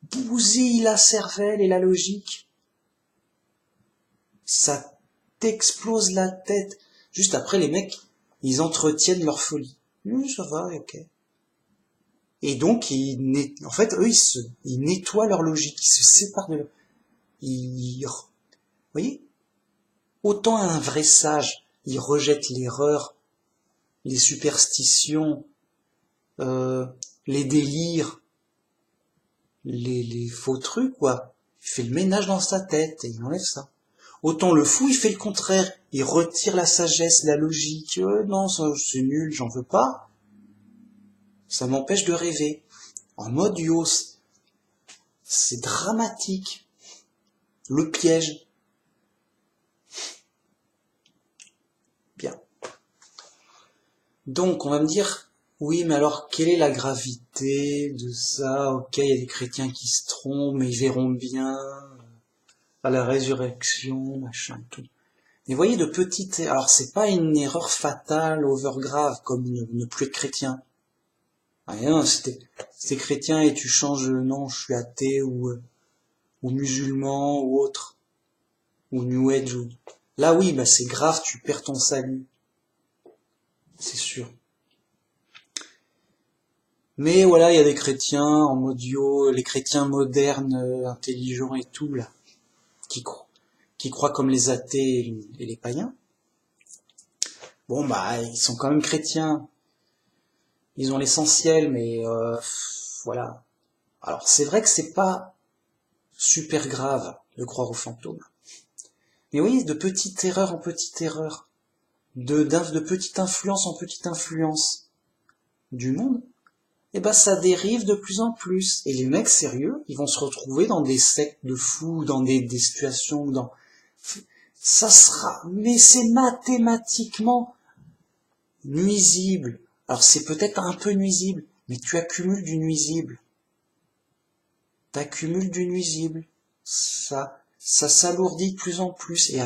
bousille la cervelle et la logique. Ça t'explose la tête. Juste après, les mecs, ils entretiennent leur folie. Oui, ça va, ok. Et donc, en fait, eux, ils nettoient leur logique, ils se séparent de leur... Vous voyez? Autant un vrai sage, il rejette l'erreur, les superstitions, euh, les délires, les faux trucs, quoi. Il fait le ménage dans sa tête et il enlève ça. Autant le fou, il fait le contraire. Il retire la sagesse, la logique. Non, ça, c'est nul, j'en veux pas. Ça m'empêche de rêver. En mode yo, c'est dramatique. Le piège. Bien. Donc, on va me dire, oui, mais alors, quelle est la gravité de ça? Ok, il y a des chrétiens qui se trompent, mais ils verront bien à la résurrection, machin, tout. Mais voyez, de petites, alors c'est pas une erreur fatale, overgrave, comme ne plus être chrétien. Ah, non, si t'es chrétien et tu changes, non, je suis athée ou musulman ou autre, ou New Age, là oui, bah c'est grave, tu perds ton salut, c'est sûr. Mais voilà, il y a des chrétiens en audio, les chrétiens modernes, intelligents et tout, là, qui croient comme les athées et les païens. Bon, bah, ils sont quand même chrétiens. Ils ont l'essentiel, mais voilà. Alors, c'est vrai que c'est pas super grave de croire aux fantômes. Mais oui, de petite erreur en petite erreur, de petite influence en petite influence du monde, et ben ça dérive de plus en plus. Et les mecs sérieux, ils vont se retrouver dans des sectes de fous, dans des situations, dans ça sera, mais c'est mathématiquement nuisible. Alors c'est peut-être un peu nuisible, mais tu accumules du nuisible. T'accumules du nuisible. Ça s'alourdit de plus en plus. Et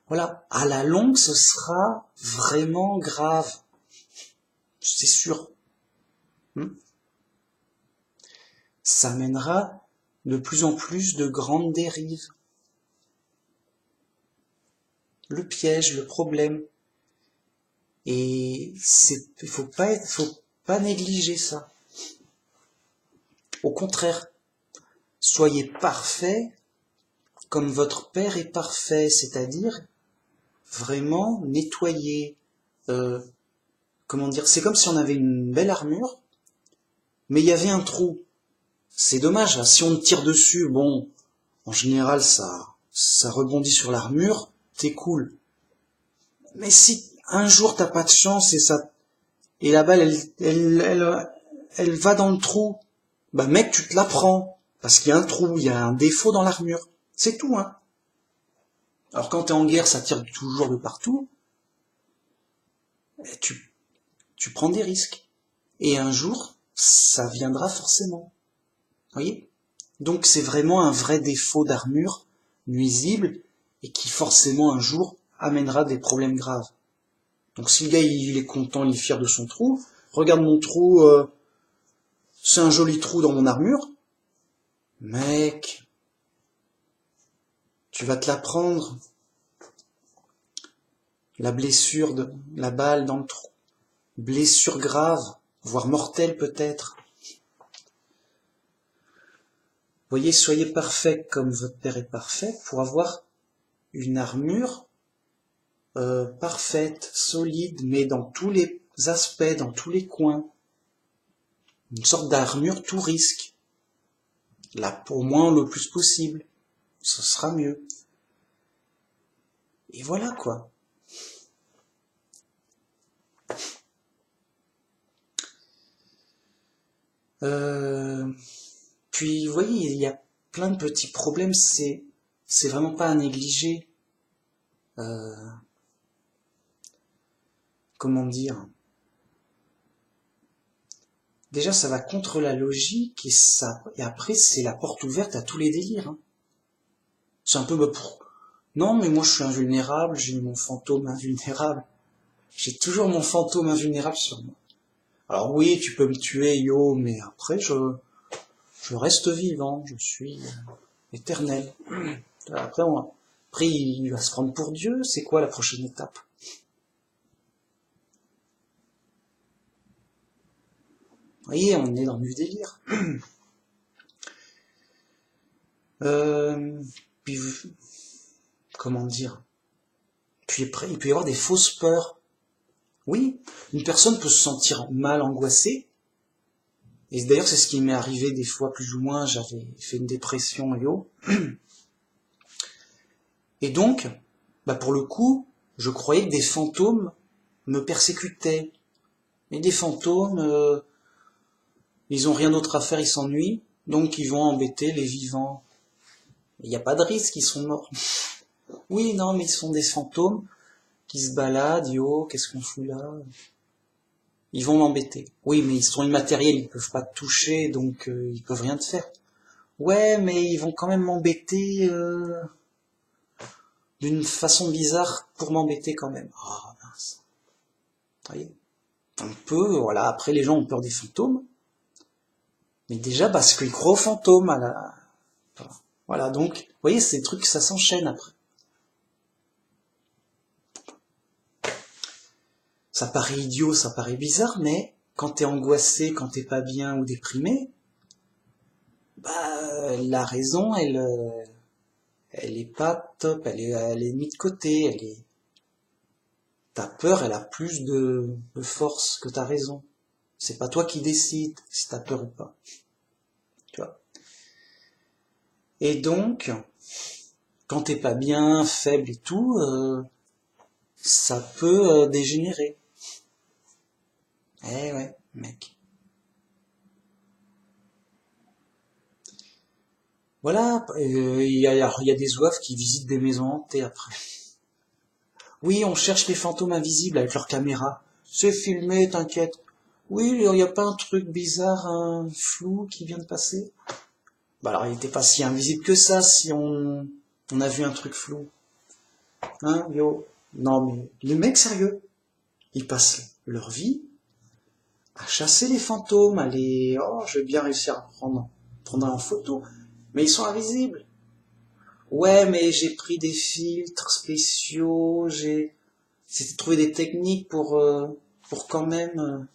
voilà, à la longue, ce sera vraiment grave. C'est sûr. Ça amènera de plus en plus de grandes dérives. Le piège, le problème. Et faut pas négliger ça. Au contraire, soyez parfait comme votre Père est parfait, c'est-à-dire vraiment nettoyer. Euh, comment dire, c'est comme si on avait une belle armure, mais il y avait un trou. C'est dommage, hein. Si on tire dessus, bon, en général ça rebondit sur l'armure, t'es cool. Mais si un jour t'as pas de chance et la balle elle va dans le trou, bah mec tu te la prends parce qu'il y a un trou, il y a un défaut dans l'armure. C'est tout, hein. Alors quand t'es en guerre, ça tire toujours de partout. Et tu prends des risques. Et un jour, ça viendra forcément. Vous voyez? Donc c'est vraiment un vrai défaut d'armure, nuisible, et qui forcément un jour amènera des problèmes graves. Donc si le gars il est content, il est fier de son trou, regarde mon trou, c'est un joli trou dans mon armure, mec, tu vas te la prendre, la blessure de la balle dans le trou, blessure grave, voire mortelle peut-être. Voyez, soyez parfait comme votre Père est parfait pour avoir une armure parfaite, solide, mais dans tous les aspects, dans tous les coins. Une sorte d'armure tout risque. Là, au moins le plus possible. Ce sera mieux. Et voilà quoi. Puis, vous voyez, il y a plein de petits problèmes. C'est vraiment pas à négliger. Euh, comment dire? Déjà, ça va contre la logique et après, c'est la porte ouverte à tous les délires. Hein. C'est un peu, non, mais moi, je suis invulnérable, j'ai mon fantôme invulnérable. J'ai toujours mon fantôme invulnérable sur moi. Alors oui, tu peux me tuer, yo, mais après, je reste vivant, je suis éternel. Après, il va se prendre pour Dieu, c'est quoi la prochaine étape? Vous voyez, on est dans du délire. Euh, puis, comment dire? Puis après, il peut y avoir des fausses peurs. Oui, une personne peut se sentir mal, angoissée. Et d'ailleurs, c'est ce qui m'est arrivé des fois, plus ou moins, j'avais fait une dépression et autres. Et donc, bah pour le coup, je croyais que des fantômes me persécutaient. Mais des fantômes, ils ont rien d'autre à faire, ils s'ennuient, donc ils vont embêter les vivants. Il n'y a pas de risque, ils sont morts. Oui, non, mais ils sont des fantômes qui se baladent, yo, qu'est-ce qu'on fout là? Ils vont m'embêter. Oui, mais ils sont immatériels, ils peuvent pas te toucher, donc ils peuvent rien te faire. Ouais, mais ils vont quand même m'embêter d'une façon bizarre pour m'embêter quand même. Oh mince. Vous voyez? On peut, voilà, après les gens ont peur des fantômes, mais déjà parce qu'ils croient aux fantômes. Voilà, donc, vous voyez, ces trucs, ça s'enchaîne après. Ça paraît idiot, ça paraît bizarre, mais quand t'es angoissé, quand t'es pas bien ou déprimé, bah la raison, elle est pas top, elle est mise de côté, ta peur, elle a plus de force que ta raison. C'est pas toi qui décides si t'as peur ou pas, tu vois. Et donc, quand t'es pas bien, faible et tout, ça peut dégénérer. Eh ouais, mec. Voilà, il y a des oeufs qui visitent des maisons hantées après. Oui, on cherche les fantômes invisibles avec leur caméra. C'est filmé, t'inquiète. Oui, il n'y a pas un truc bizarre, un flou qui vient de passer? Bah alors, il était pas si invisible que ça si on a vu un truc flou. Hein, yo? Non, mais les mecs sérieux, ils passent leur vie à chasser les fantômes, à les... Oh, je vais bien réussir à prendre en photo. Mais ils sont invisibles. Ouais, mais j'ai pris des filtres spéciaux, c'était trouver des techniques pour quand même.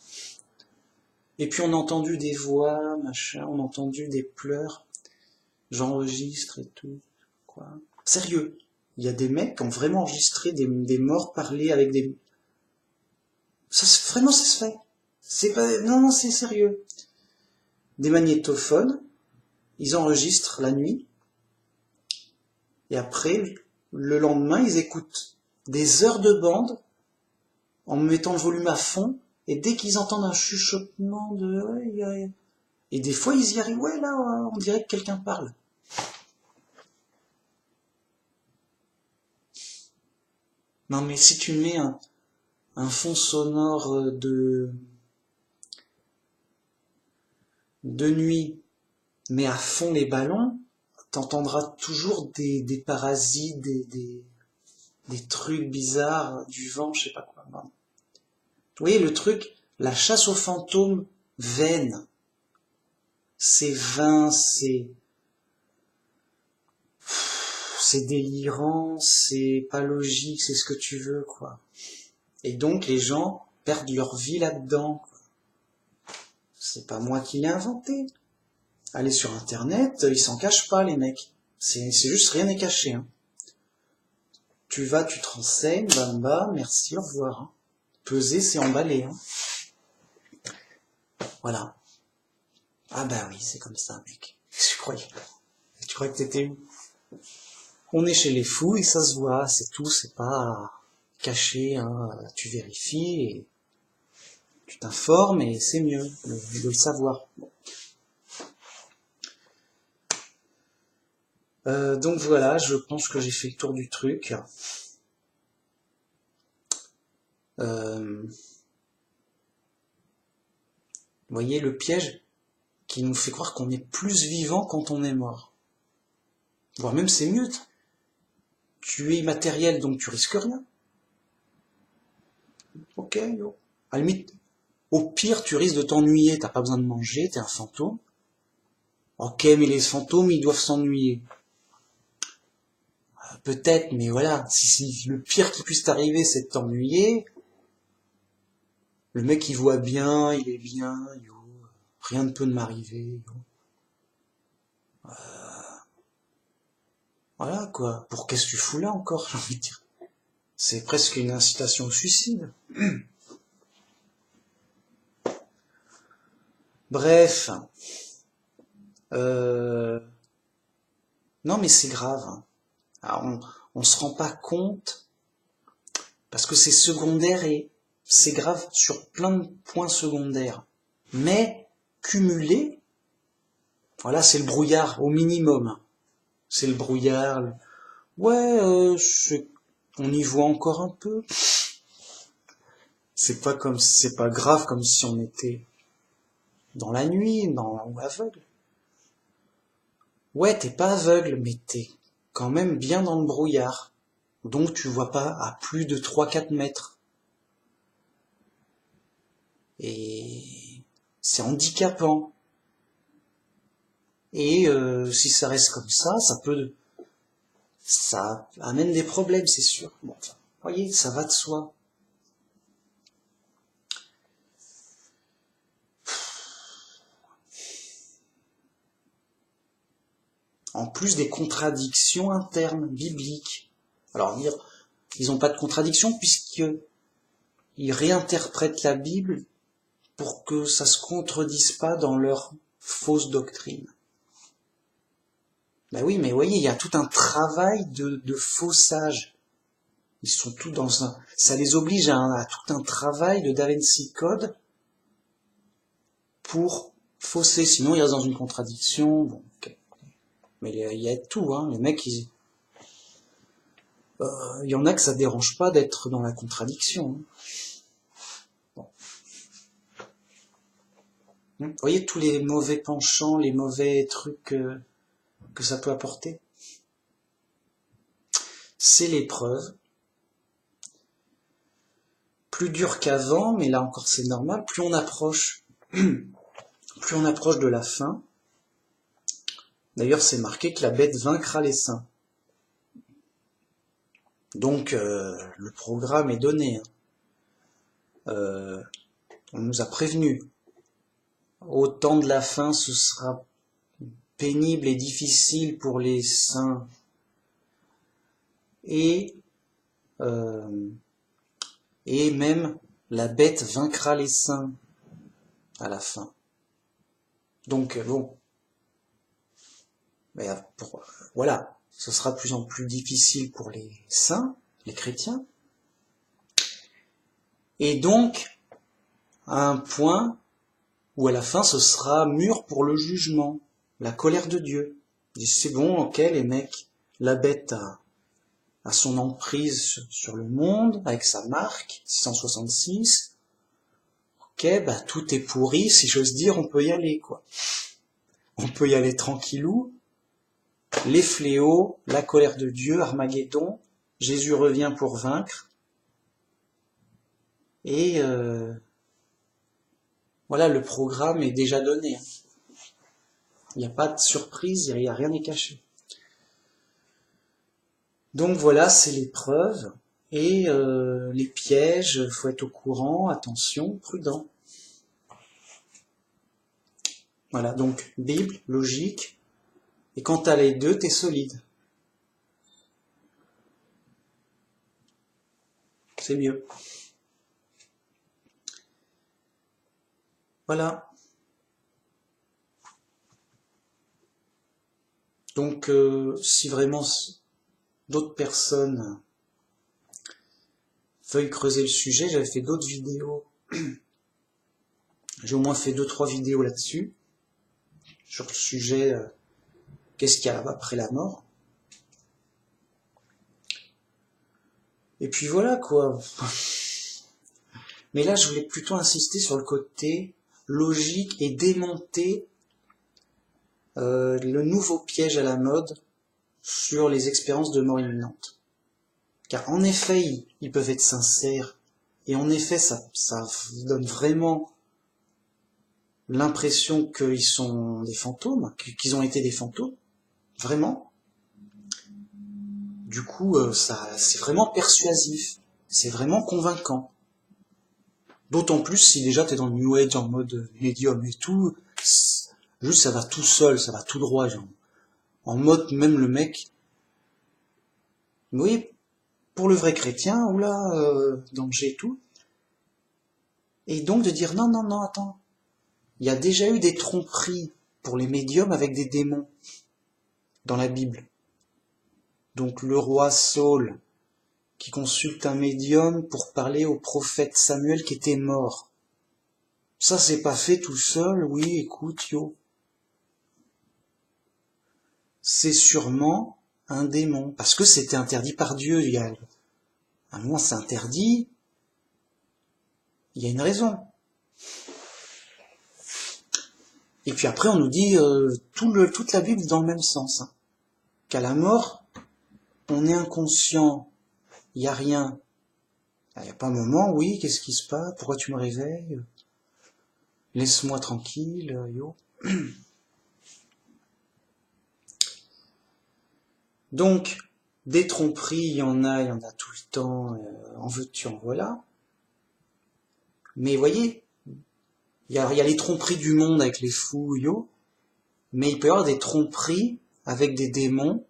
Et puis on a entendu des voix, machin, on a entendu des pleurs. J'enregistre et tout, quoi. Sérieux, il y a des mecs qui ont vraiment enregistré des morts parler avec des. Vraiment ça se fait. C'est pas, non, c'est sérieux. Des magnétophones, ils enregistrent la nuit et après le lendemain ils écoutent des heures de bande en mettant le volume à fond, et dès qu'ils entendent un chuchotement de... Ouais, et des fois, ils y arrivent, ouais, là, on dirait que quelqu'un parle. Non, mais si tu mets un fond sonore de nuit, mais à fond les ballons, t'entendras toujours des parasites, des trucs bizarres, du vent, je sais pas quoi. Non. Vous voyez, le truc, la chasse aux fantômes vaine. C'est vain, c'est délirant, c'est pas logique, c'est ce que tu veux, quoi. Et donc les gens perdent leur vie là-dedans. C'est pas moi qui l'ai inventé. Allez sur internet, ils s'en cachent pas les mecs. C'est juste rien n'est caché. Hein. Tu vas, tu te renseignes, bam bam, merci, au revoir. Hein. Peser, c'est emballer. Hein. Voilà. Ah bah oui, c'est comme ça, mec. Tu croyais que t'étais où? On est chez les fous et ça se voit, c'est tout, c'est pas caché, hein. Tu vérifies et tu t'informes et c'est mieux de le savoir. Bon. Donc voilà, je pense que j'ai fait le tour du truc. Vous voyez le piège qui nous fait croire qu'on est plus vivant quand on est mort. Voire même c'est mieux. Tu es immatériel donc tu risques rien. Ok, yo. À la limite, au pire tu risques de t'ennuyer, t'as pas besoin de manger, t'es un fantôme. Ok, mais les fantômes ils doivent s'ennuyer. Peut-être, mais voilà, si le pire qui puisse t'arriver c'est de t'ennuyer, le mec il voit bien, il est bien, yo. Rien ne peut m'arriver, yo. Voilà quoi. Pour qu'est-ce que tu fous là encore, j'ai envie de dire. C'est presque une incitation au suicide. Bref. Non mais c'est grave. Alors, on se rend pas compte parce que c'est secondaire et c'est grave sur plein de points secondaires. Mais cumulé, voilà, c'est le brouillard au minimum. C'est le brouillard. Ouais, on y voit encore un peu. C'est pas grave comme si on était dans la nuit, ou aveugle. Ouais, t'es pas aveugle, mais t'es quand même bien dans le brouillard. Donc tu vois pas à plus de 3-4 mètres. Et c'est handicapant. Et si ça reste comme ça amène des problèmes, c'est sûr. Bon, enfin, voyez, ça va de soi. En plus des contradictions internes, bibliques. Alors, ils n'ont pas de contradiction puisqu'ils réinterprètent la Bible pour que ça se contredise pas dans leur fausse doctrine. Ben oui, mais voyez, il y a tout un travail de faussage. Ils sont tous ça les oblige à tout un travail de Da Vinci Code pour fausser. Sinon, ils restent dans une contradiction. Bon, okay. Mais il y a tout, hein. Les mecs, il y en a que ça dérange pas d'être dans la contradiction. Hein. Bon. Vous voyez tous les mauvais penchants, les mauvais trucs que ça peut apporter. C'est l'épreuve. Plus dur qu'avant, mais là encore c'est normal. Plus on approche de la fin. D'ailleurs, c'est marqué que la bête vaincra les saints. Donc, le programme est donné. Hein. On nous a prévenu. Au temps de la fin, ce sera pénible et difficile pour les saints. Et même la bête vaincra les saints à la fin. Donc, bon. Mais voilà, ce sera de plus en plus difficile pour les saints, les chrétiens. Et donc, à un point où à la fin ce sera mûr pour le jugement, la colère de Dieu. Il dit, c'est bon, ok les mecs, la bête a son emprise sur le monde, avec sa marque, 666. Ok, bah tout est pourri, si j'ose dire, on peut y aller, quoi. On peut y aller tranquillou. Les fléaux, la colère de Dieu, Armageddon, Jésus revient pour vaincre. Et voilà, le programme est déjà donné. Hein. Il n'y a pas de surprise, il n'y a rien n'est caché. Donc voilà, c'est l'épreuve. Et les pièges, faut être au courant, attention, prudent. Voilà, donc Bible, logique. Et quand t'as les deux, t'es solide. C'est mieux. Voilà. Donc, si vraiment d'autres personnes veuillent creuser le sujet, j'avais fait d'autres vidéos. J'ai au moins fait 2-3 vidéos là-dessus, sur le sujet qu'est-ce qu'il y a après la mort. Et puis voilà, quoi. Mais là, je voulais plutôt insister sur le côté logique et démonter le nouveau piège à la mode sur les expériences de mort imminente. Car en effet, ils peuvent être sincères, et en effet, ça donne vraiment l'impression qu'ils sont des fantômes, qu'ils ont été des fantômes, vraiment. Du coup, c'est vraiment persuasif, c'est vraiment convaincant. D'autant plus si déjà t'es dans le New Age en mode médium et tout, juste ça va tout seul, ça va tout droit, genre. En mode, même le mec, oui, pour le vrai chrétien, oula, danger et tout. Et donc de dire non, non, non, attends. Il y a déjà eu des tromperies pour les médiums avec des démons dans la Bible. Donc le roi Saul qui consulte un médium pour parler au prophète Samuel qui était mort. Ça c'est pas fait tout seul, oui, écoute, yo. C'est sûrement un démon, parce que c'était interdit par Dieu. Il y a un moment c'est interdit, il y a une raison. Et puis après on nous dit toute la Bible dans le même sens. Hein. Qu'à la mort, on est inconscient, il n'y a rien. Il n'y a pas un moment, oui, qu'est-ce qui se passe? Pourquoi tu me réveilles? Laisse-moi tranquille, yo. Donc, des tromperies, il y en a tout le temps, en veux-tu, en voilà. Mais vous voyez, il y a les tromperies du monde avec les fous, yo, mais il peut y avoir des tromperies avec des démons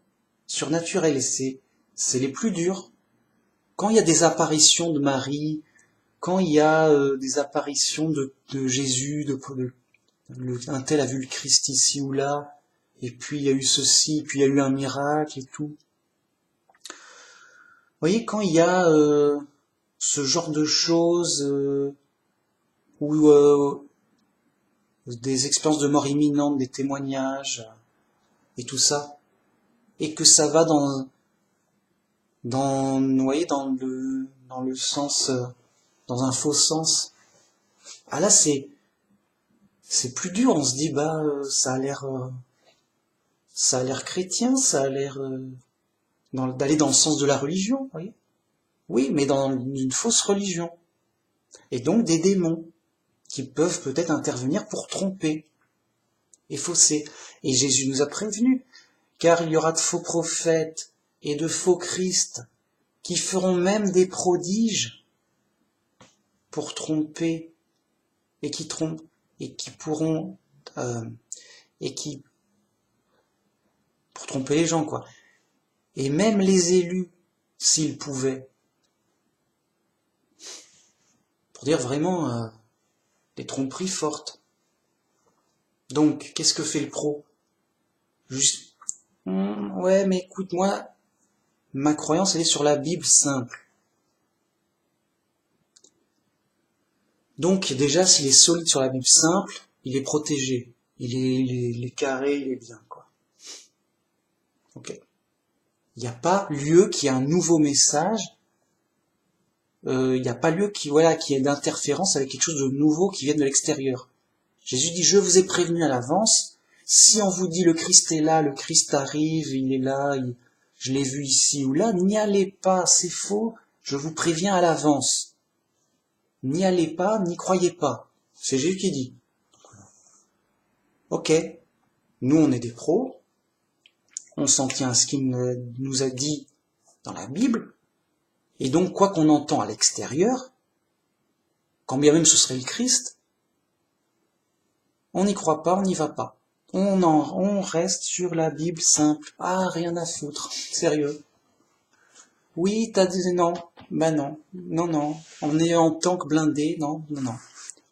surnaturels, et c'est les plus durs. Quand il y a des apparitions de Marie, quand il y a des apparitions de Jésus, un tel a vu le Christ ici ou là, et puis il y a eu ceci, puis il y a eu un miracle et tout. Vous voyez, quand il y a ce genre de choses, ou des expériences de mort imminente, des témoignages, et tout ça, et que ça va vous voyez, dans le sens, dans un faux sens, ah là c'est plus dur, on se dit, ça a l'air chrétien, ça a l'air d'aller dans le sens de la religion, vous voyez. Oui, mais dans une fausse religion. Et donc des démons qui peuvent peut-être intervenir pour tromper et fausser. Et Jésus nous a prévenus, car il y aura de faux prophètes et de faux Christ qui feront même des prodiges pour tromper et qui trompent et qui pourront pour tromper les gens, quoi. Et même les élus, s'ils pouvaient. Pour dire vraiment des tromperies fortes. Donc, qu'est-ce que fait le pro? Juste, ouais, mais écoute, moi, ma croyance, elle est sur la Bible simple. Donc, déjà, s'il est solide sur la Bible simple, il est protégé. Il est carré, il est bien, quoi. Ok. Il n'y a pas lieu qu'il y ait un nouveau message. Il n'y a pas lieu qu'il y ait d'interférence avec quelque chose de nouveau qui vienne de l'extérieur. Jésus dit, je vous ai prévenu à l'avance, si on vous dit le Christ est là, le Christ arrive, il est là, je l'ai vu ici ou là, n'y allez pas, c'est faux, je vous préviens à l'avance. N'y allez pas, n'y croyez pas. C'est Jésus qui dit. Ok, nous on est des pros, on s'en tient à ce qu'il nous a dit dans la Bible, et donc quoi qu'on entend à l'extérieur, quand bien même ce serait le Christ, on n'y croit pas, on n'y va pas. On reste sur la Bible simple. Ah, rien à foutre. Sérieux. Oui, t'as dit non. Ben non. Non, non. On est en tank blindé. Non, non, non.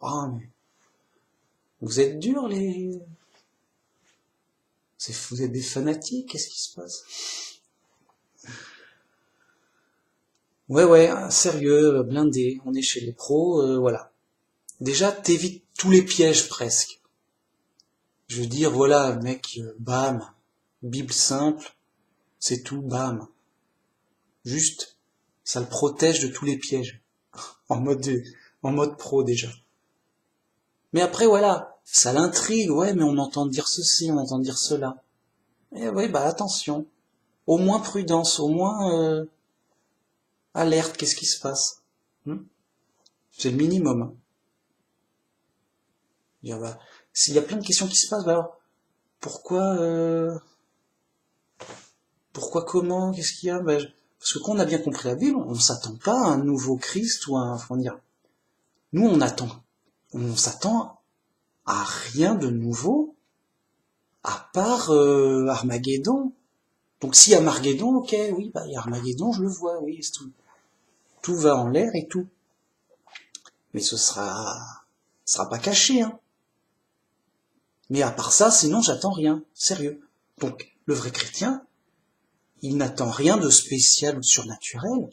Ah, mais... Vous êtes durs, vous êtes des fanatiques, qu'est-ce qui se passe? Ouais, sérieux, blindé. On est chez les pros, voilà. Déjà, t'évites tous les pièges, presque. Je veux dire, voilà, mec, bam, Bible simple, c'est tout, bam. Juste, ça le protège de tous les pièges. en mode pro, déjà. Mais après, voilà, ça l'intrigue, ouais, mais on entend dire ceci, on entend dire cela. Et ouais, attention. Au moins prudence, au moins alerte, qu'est-ce qui se passe? C'est le minimum. Dire, s'il y a plein de questions qui se passent, alors, pourquoi, comment, qu'est-ce qu'il y a? Parce que quand on a bien compris la Bible, on s'attend pas à un nouveau Christ ou à un, comment dire. Nous, on s'attend à rien de nouveau, à part Armageddon. Donc s'il y a Armageddon, ok, oui, bah il y a Armageddon, je le vois, oui, tout va en l'air et tout. Mais ce sera pas caché, hein. Mais à part ça, sinon j'attends rien, sérieux. Donc le vrai chrétien, il n'attend rien de spécial ou de surnaturel.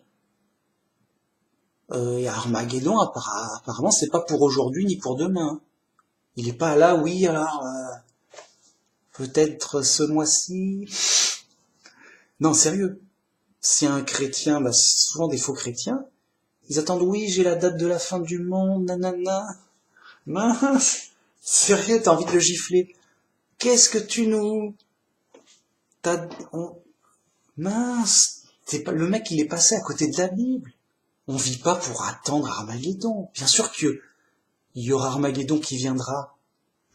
Et Armageddon, apparemment, c'est pas pour aujourd'hui ni pour demain. Il est pas là, oui, alors peut-être ce mois-ci. Non, sérieux. Si un chrétien, bah, souvent des faux chrétiens, ils attendent, oui, j'ai la date de la fin du monde, nanana. Mince, sérieux, t'as envie de le gifler. Qu'est-ce que tu nous... T'as... Mince, le mec, il est passé à côté de la Bible. On vit pas pour attendre Armageddon. Bien sûr qu'il y aura Armageddon qui viendra.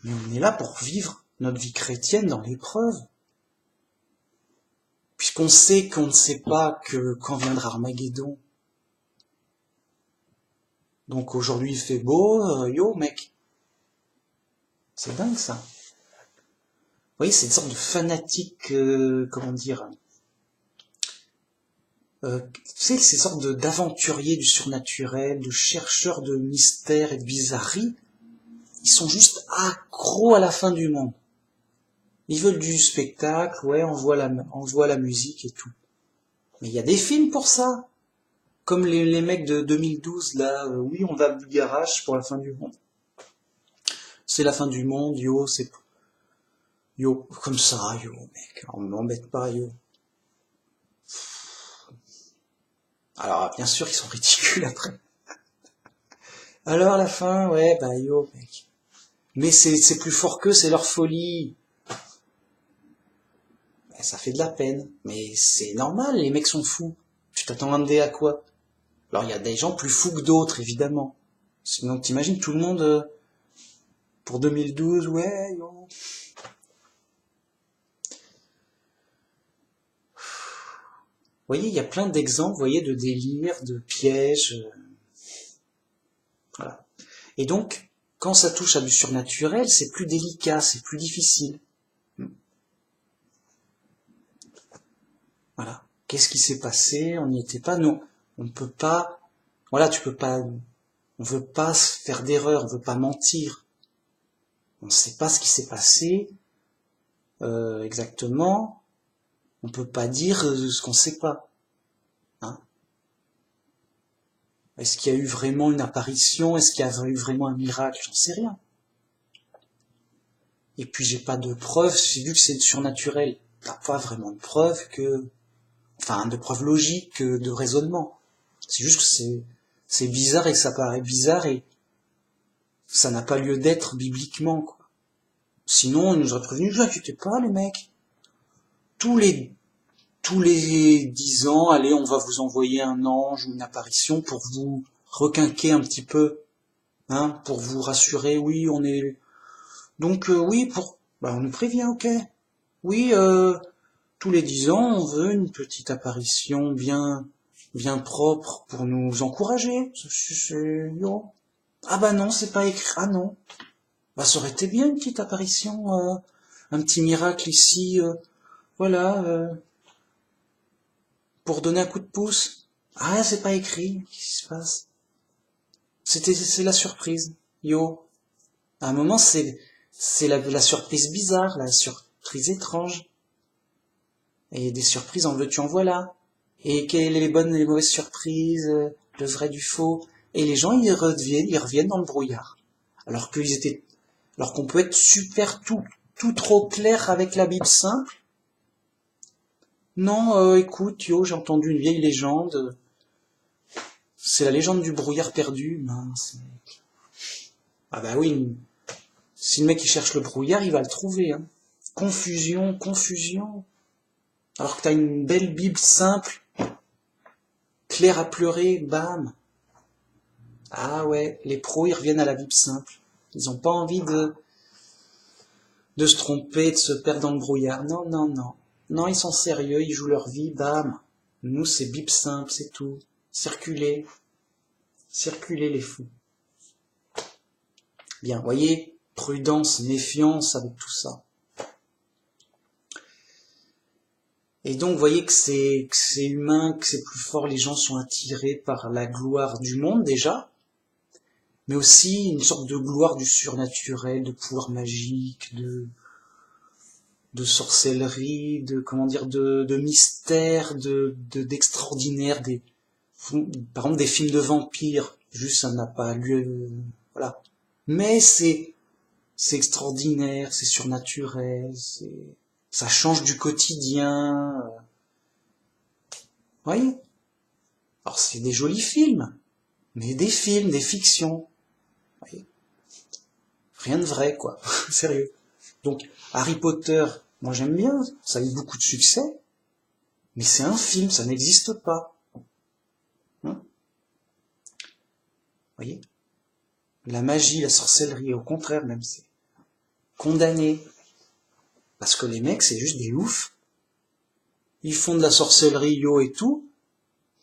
Mais on est là pour vivre notre vie chrétienne dans l'épreuve. Puisqu'on sait qu'on ne sait pas que quand viendra Armageddon. Donc aujourd'hui il fait beau, yo mec. C'est dingue ça. Vous voyez, c'est une sorte de fanatique, comment dire, tu sais, ces sortes d'aventuriers du surnaturel, de chercheurs de mystères et de bizarreries, ils sont juste accros à la fin du monde. Ils veulent du spectacle, ouais, on voit la musique et tout. Mais il y a des films pour ça. Comme les mecs de 2012, là, oui, on va au garage pour la fin du monde. C'est la fin du monde, yo, c'est... Yo, comme ça, yo, mec, on m'embête pas, yo. Alors, bien sûr, ils sont ridicules après. Alors, à la fin, ouais, bah, yo, mec. Mais c'est plus fort qu'eux, c'est leur folie. Ben, ça fait de la peine. Mais c'est normal, les mecs sont fous. Tu t'attends à quoi? Alors, il y a des gens plus fous que d'autres, évidemment. Sinon, t'imagines tout le monde, pour 2012, ouais, yo. Vous voyez, il y a plein d'exemples, vous voyez, de délires, de pièges. Voilà. Et donc, quand ça touche à du surnaturel, c'est plus délicat, c'est plus difficile. Voilà. Qu'est-ce qui s'est passé? On n'y était pas. Non, on ne peut pas. Voilà, tu peux pas. On veut pas se faire d'erreur, on veut pas mentir. On ne sait pas ce qui s'est passé exactement. On peut pas dire ce qu'on sait pas. Hein. Est-ce qu'il y a eu vraiment une apparition? Est-ce qu'il y a eu vraiment un miracle? J'en sais rien. Et puis j'ai pas de preuves, j'ai vu que c'est surnaturel. T'as pas vraiment de preuves de preuves logiques, de raisonnement. C'est juste que c'est bizarre et que ça paraît bizarre et ça n'a pas lieu d'être bibliquement, quoi. Sinon, ils nous auraient prévenu, ne vous inquiétez pas, les mecs. Tous les 10 ans, allez, on va vous envoyer un ange ou une apparition pour vous requinquer un petit peu, hein, pour vous rassurer, oui, on est... Donc, oui, on nous prévient, ok. Oui, tous les 10 ans, on veut une petite apparition bien propre pour nous encourager. Yo. Ah bah non, c'est pas écrit. Ah non. Bah ça aurait été bien une petite apparition, un petit miracle ici, voilà, pour donner un coup de pouce. Ah c'est pas écrit. Qu'est-ce qui se passe? C'est la surprise. Yo. À un moment c'est la surprise bizarre, la surprise étrange. Et des surprises en veux-tu en voilà. Et quelles sont les bonnes et les mauvaises surprises, le vrai du faux. Et les gens ils reviennent dans le brouillard. Alors qu'on peut être super tout trop clair avec la Bible simple. Non, écoute, yo, j'ai entendu une vieille légende. C'est la légende du brouillard perdu. Mince. Ah bah oui, si le mec il cherche le brouillard, il va le trouver. Hein. Confusion. Alors que t'as une belle Bible simple, claire à pleurer, bam. Ah ouais, les pros ils reviennent à la Bible simple. Ils ont pas envie de se tromper, de se perdre dans le brouillard. Non. Non, ils sont sérieux, ils jouent leur vie, bam. Nous, c'est bip simple, c'est tout. Circulez les fous. Bien, voyez, prudence, méfiance avec tout ça. Et donc, vous voyez que c'est humain, que c'est plus fort, les gens sont attirés par la gloire du monde, déjà, mais aussi une sorte de gloire du surnaturel, de pouvoir magique, de sorcellerie, de, comment dire, de mystère, d'extraordinaire, par exemple, des films de vampires, juste ça n'a pas lieu, voilà. Mais c'est extraordinaire, c'est surnaturel, ça change du quotidien. Vous voyez? Alors c'est des jolis films, mais des films, des fictions. Vous voyez? Rien de vrai, quoi. Sérieux. Donc, Harry Potter, moi j'aime bien, ça a eu beaucoup de succès, mais c'est un film, ça n'existe pas. Hein? Vous voyez? La magie, la sorcellerie, au contraire même, c'est condamné. Parce que les mecs, c'est juste des oufs. Ils font de la sorcellerie, yo et tout,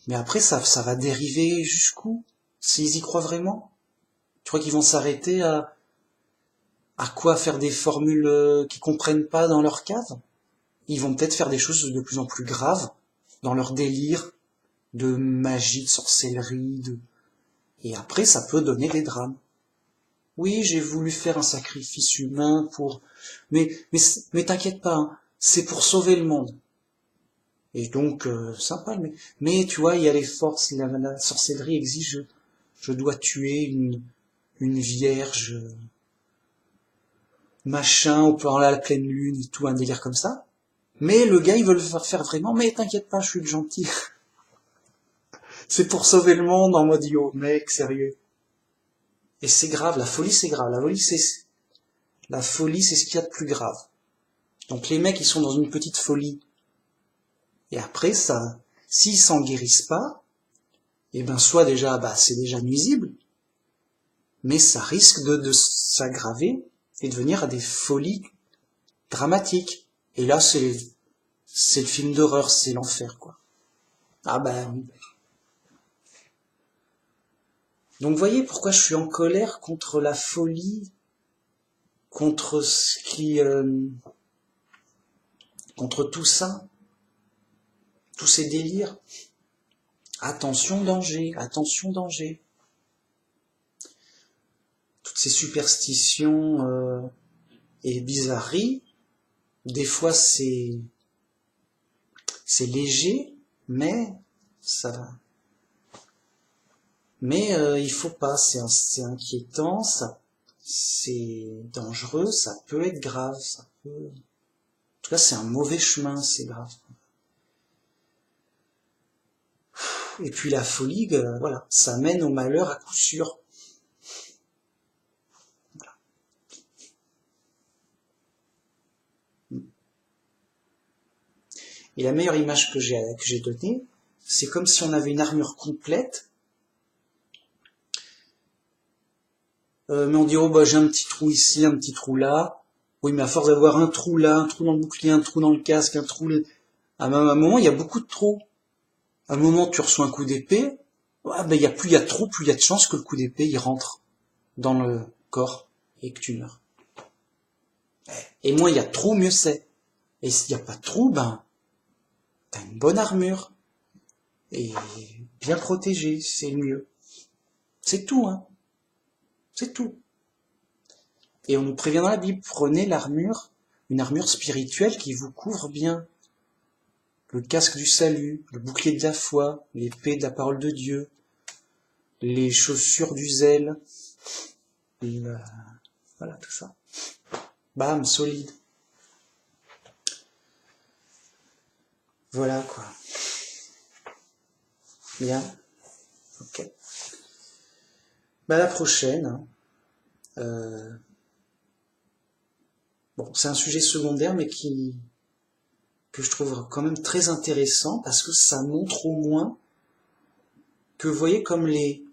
mais après ça va dériver jusqu'où? S'ils y croient vraiment? Tu crois qu'ils vont s'arrêter à quoi faire des formules qu'ils comprennent pas dans leur cave? Ils vont peut-être faire des choses de plus en plus graves dans leur délire de magie, de sorcellerie, et après ça peut donner des drames. Oui, j'ai voulu faire un sacrifice humain mais t'inquiète pas, hein, c'est pour sauver le monde. Et donc sympa, mais tu vois, il y a les forces, la sorcellerie exige, je dois tuer une vierge, machin, on peut en aller à la pleine lune et tout, un délire comme ça. Mais le gars, il veut le faire vraiment, mais t'inquiète pas, je suis le gentil. C'est pour sauver le monde en mode yo, mec, sérieux. Et c'est grave, la folie c'est grave, la folie c'est ce qu'il y a de plus grave. Donc les mecs ils sont dans une petite folie. Et après ça, s'ils s'en guérissent pas, et ben soit déjà, bah c'est déjà nuisible, mais ça risque de s'aggraver et de venir à des folies dramatiques. Et là c'est le film d'horreur, c'est l'enfer quoi. Ah bah oui. Donc vous voyez pourquoi je suis en colère contre la folie, contre ce qui, contre tout ça, tous ces délires. Attention danger, attention danger. Toutes ces superstitions et bizarreries, des fois c'est léger, mais ça va. Mais il faut pas, c'est inquiétant, c'est dangereux, ça peut être grave, ça peut. En tout cas, c'est un mauvais chemin, c'est grave. Et puis la folie, voilà, ça mène au malheur à coup sûr. Voilà. Et la meilleure image que j'ai donnée, c'est comme si on avait une armure complète, mais on dit oh bah j'ai un petit trou ici, un petit trou là. Oui, mais à force d'avoir un trou là, un trou dans le bouclier, un trou dans le casque, un trou à un moment il y a beaucoup de trous. À un moment tu reçois un coup d'épée, ah, ben plus il y a de trous, plus il y a de chances que le coup d'épée il rentre dans le corps et que tu meurs. Et moins il y a de trous, mieux c'est. Et s'il n'y a pas de trous, ben t'as une bonne armure et bien protégé, c'est mieux. C'est tout, hein. C'est tout. Et on nous prévient dans la Bible, prenez l'armure, une armure spirituelle qui vous couvre bien. Le casque du salut, le bouclier de la foi, l'épée de la parole de Dieu, les chaussures du zèle, voilà tout ça. Bam, solide. Voilà quoi. Bien. Ok. Bah la prochaine. Hein. Bon, c'est un sujet secondaire mais que je trouve quand même très intéressant parce que ça montre au moins que vous voyez comme les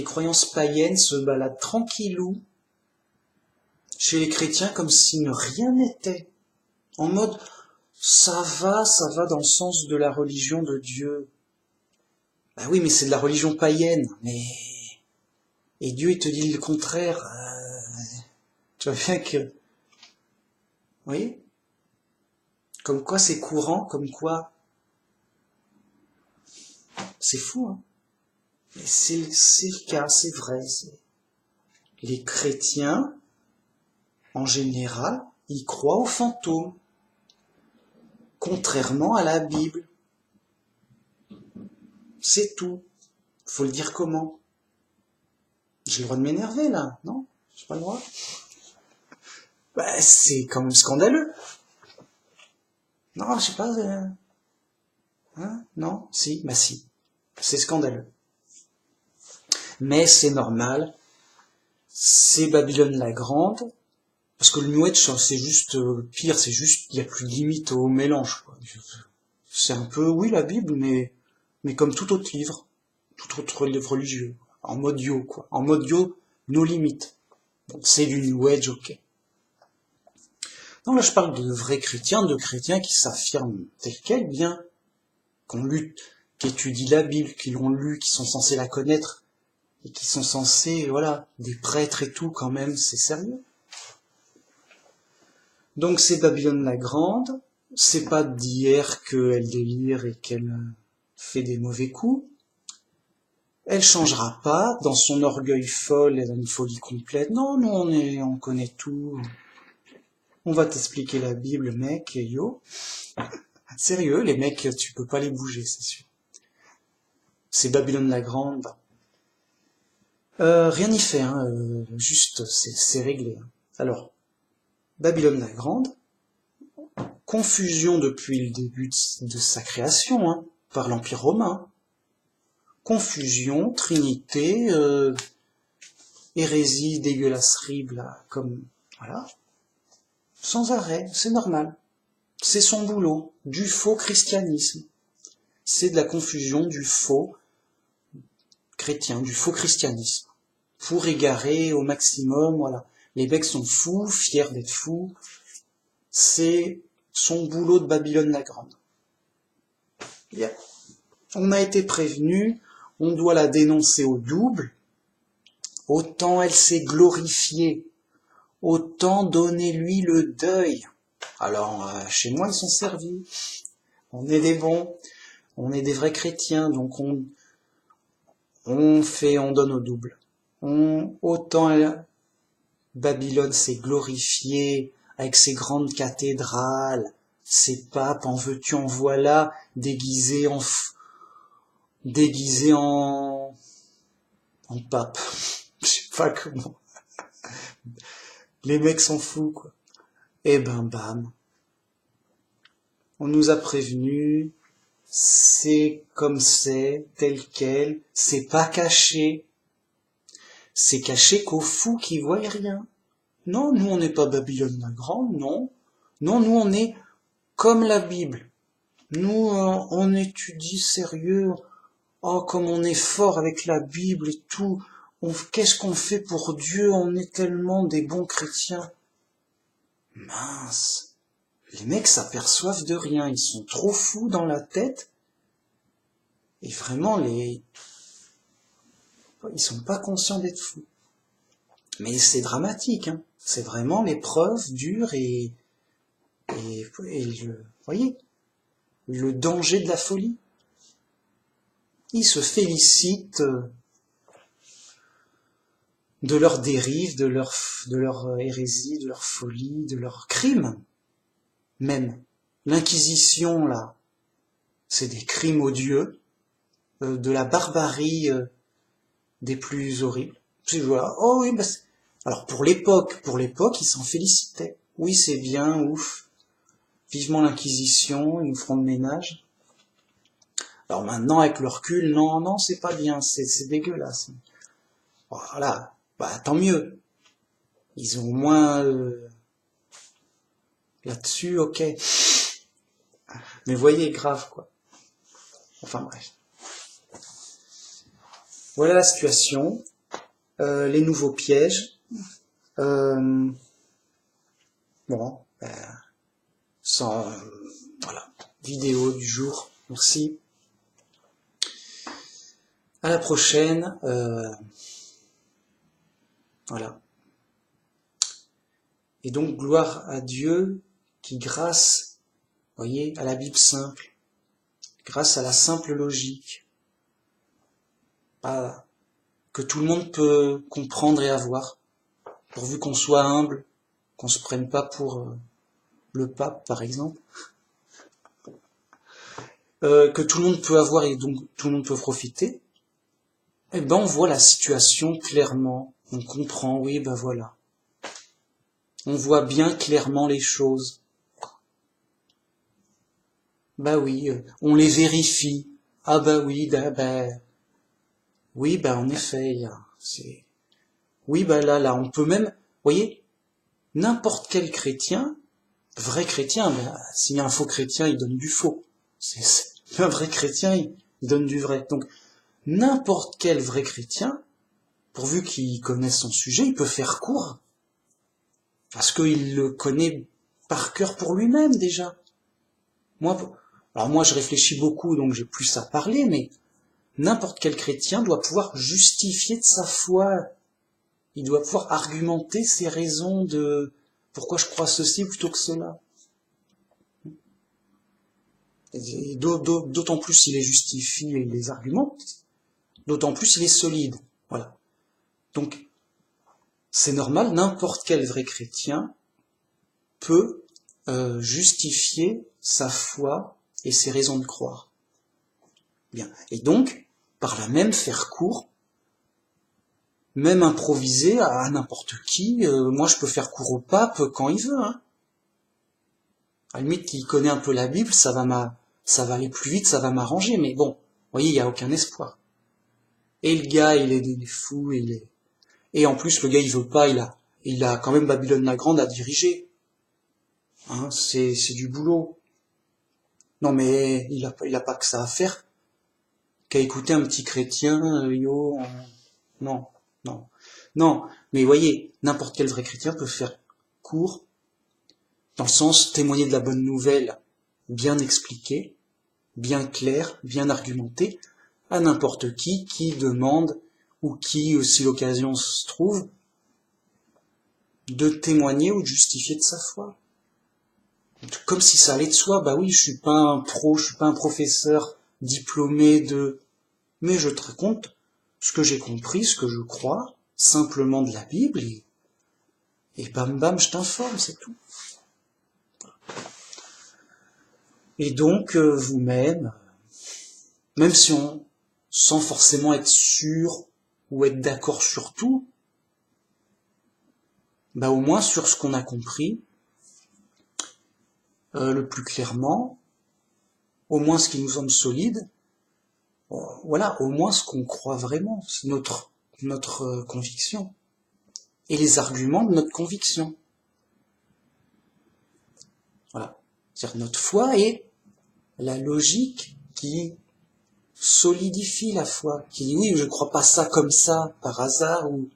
croyances païennes se baladent tranquillou chez les chrétiens comme si rien n'était. En mode, ça va dans le sens de la religion de Dieu. Bah oui, mais c'est de la religion païenne. Et Dieu, il te dit le contraire. Tu vois bien que... Vous voyez? Comme quoi c'est courant, comme quoi C'est fou, hein. Mais c'est le cas, c'est vrai. Les chrétiens, en général, ils croient aux fantômes, contrairement à la Bible. C'est tout. Faut le dire comment? J'ai le droit de m'énerver, là, non? J'ai pas le droit? Bah, c'est quand même scandaleux. Non, je sais pas, hein? Non? Si? Bah si. C'est scandaleux. Mais c'est normal. C'est Babylone la Grande. Parce que le New Age, c'est juste pire, c'est juste, il n'y a plus de limite au mélange, quoi. C'est un peu, oui, la Bible, mais comme tout autre livre, tout autre livre religieux, en mode yo, quoi. En mode yo, nos limites. Donc c'est du New Age, ok. Non, là je parle de vrais chrétiens, de chrétiens qui s'affirment tels quels, bien, qu'on lutte, qui étudient la Bible, qui l'ont lu, qui sont censés la connaître, et qui sont censés, voilà, des prêtres et tout, quand même, c'est sérieux. Donc c'est Babylone la Grande, c'est pas d'hier qu'elle délire et qu'elle fait des mauvais coups. Elle changera pas, dans son orgueil folle, elle a une folie complète. Non, nous on connaît tout. On va t'expliquer la Bible, mec, yo. Sérieux, les mecs, tu peux pas les bouger, c'est sûr. C'est Babylone la Grande. Rien n'y fait, hein, juste, c'est réglé. Alors, Babylone la Grande, confusion depuis le début de sa création, hein, par l'Empire romain. Confusion, trinité, hérésie, dégueulasserie, bla, comme, voilà. Sans arrêt, c'est normal. C'est son boulot, du faux christianisme. C'est de la confusion du faux chrétien, du faux christianisme. Pour égarer au maximum, voilà. Les mecs sont fous, fiers d'être fous. C'est son boulot de Babylone la Grande. Yeah. On a été prévenu, on doit la dénoncer au double. Autant elle s'est glorifiée, autant donnez-lui le deuil. Alors, chez moi, ils sont servis. On est des bons, on est des vrais chrétiens, donc on donne au double. Autant Babylone s'est glorifiée avec ses grandes cathédrales, ses papes, en veux-tu, en voilà, déguisés en pape. Je sais pas comment. Les mecs sont fous, quoi. Eh ben, bam. On nous a prévenus, c'est comme c'est, tel quel, c'est pas caché. C'est caché qu'aux fous qui voient rien. Non, nous on n'est pas Babylone la Grande, non. Non, nous on est comme la Bible. Nous, on étudie sérieux. Oh, comme on est fort avec la Bible et tout. Qu'est-ce qu'on fait pour Dieu? On est tellement des bons chrétiens. Mince. Les mecs s'aperçoivent de rien. Ils sont trop fous dans la tête. Et vraiment, ils sont pas conscients d'être fous. Mais c'est dramatique, hein. C'est vraiment l'épreuve dure et voyez, le danger de la folie. Ils se félicitent de leur dérive, de leur hérésie, de leur folie, de leurs crimes. Même l'Inquisition, là, c'est des crimes odieux, de la barbarie des plus horribles. Voilà. Oh oui, bah alors pour l'époque, ils s'en félicitaient. Oui, c'est bien, ouf. Vivement l'Inquisition, ils nous feront le ménage. Alors maintenant, avec le recul, non, c'est pas bien, c'est dégueulasse. Voilà, bah tant mieux. Ils ont au moins là-dessus, ok. Mais voyez, grave quoi. Enfin bref. Voilà la situation. Les nouveaux pièges. Bon, voilà. Vidéo du jour. Merci. À la prochaine. Voilà. Et donc, gloire à Dieu qui, grâce, voyez, à la Bible simple, grâce à la simple logique, que tout le monde peut comprendre et avoir, pourvu qu'on soit humble, qu'on se prenne pas pour le pape, par exemple, que tout le monde peut avoir et donc tout le monde peut profiter, eh ben on voit la situation clairement, on comprend, oui, ben voilà. On voit bien clairement les choses. Bah oui, on les vérifie. Ah bah oui, oui, bah en effet, oui, bah là, on peut même, vous voyez, n'importe quel chrétien, vrai chrétien, bah, s'il y a un faux chrétien, il donne du faux. Un vrai chrétien, il donne du vrai. Donc, n'importe quel vrai chrétien, pourvu qu'il connaisse son sujet, il peut faire court, parce qu'il le connaît par cœur pour lui-même déjà. Alors moi je réfléchis beaucoup, donc j'ai plus à parler, mais n'importe quel chrétien doit pouvoir justifier de sa foi. Il doit pouvoir argumenter ses raisons de pourquoi je crois ceci plutôt que cela. Et d'autant plus il les justifie et il les argumente, d'autant plus il est solide. Voilà. Donc, c'est normal, n'importe quel vrai chrétien peut justifier sa foi et ses raisons de croire. Bien. Et donc, par là même, faire court, même improviser à n'importe qui. Moi, je peux faire court au pape quand il veut. Hein. À la limite, il connaît un peu la Bible, ça va aller plus vite, ça va m'arranger. Mais bon, vous voyez, il n'y a aucun espoir. Et le gars, il est fou, et en plus, le gars, il veut pas, il a quand même Babylone la Grande à diriger. Hein, c'est du boulot. Non, mais il a pas que ça à faire qu'à écouter un petit chrétien, non, non, non. Mais voyez, n'importe quel vrai chrétien peut faire court, dans le sens témoigner de la bonne nouvelle, bien expliquée, bien claire, bien argumentée, à n'importe qui demande, ou qui, si l'occasion se trouve, de témoigner ou de justifier de sa foi. Comme si ça allait de soi, bah oui, je suis pas un pro, je suis pas un professeur diplômé de... Mais je te raconte ce que j'ai compris, ce que je crois, simplement de la Bible, et bam bam, je t'informe, c'est tout. Et donc, vous-même, même si sans forcément être sûr ou être d'accord sur tout, bah au moins sur ce qu'on a compris, le plus clairement, au moins ce qui nous semble solide, voilà, au moins ce qu'on croit vraiment, c'est notre conviction, et les arguments de notre conviction. Voilà. C'est-à-dire notre foi est la logique qui solidifie la foi, qui dit oui, je ne crois pas ça comme ça, par hasard, ou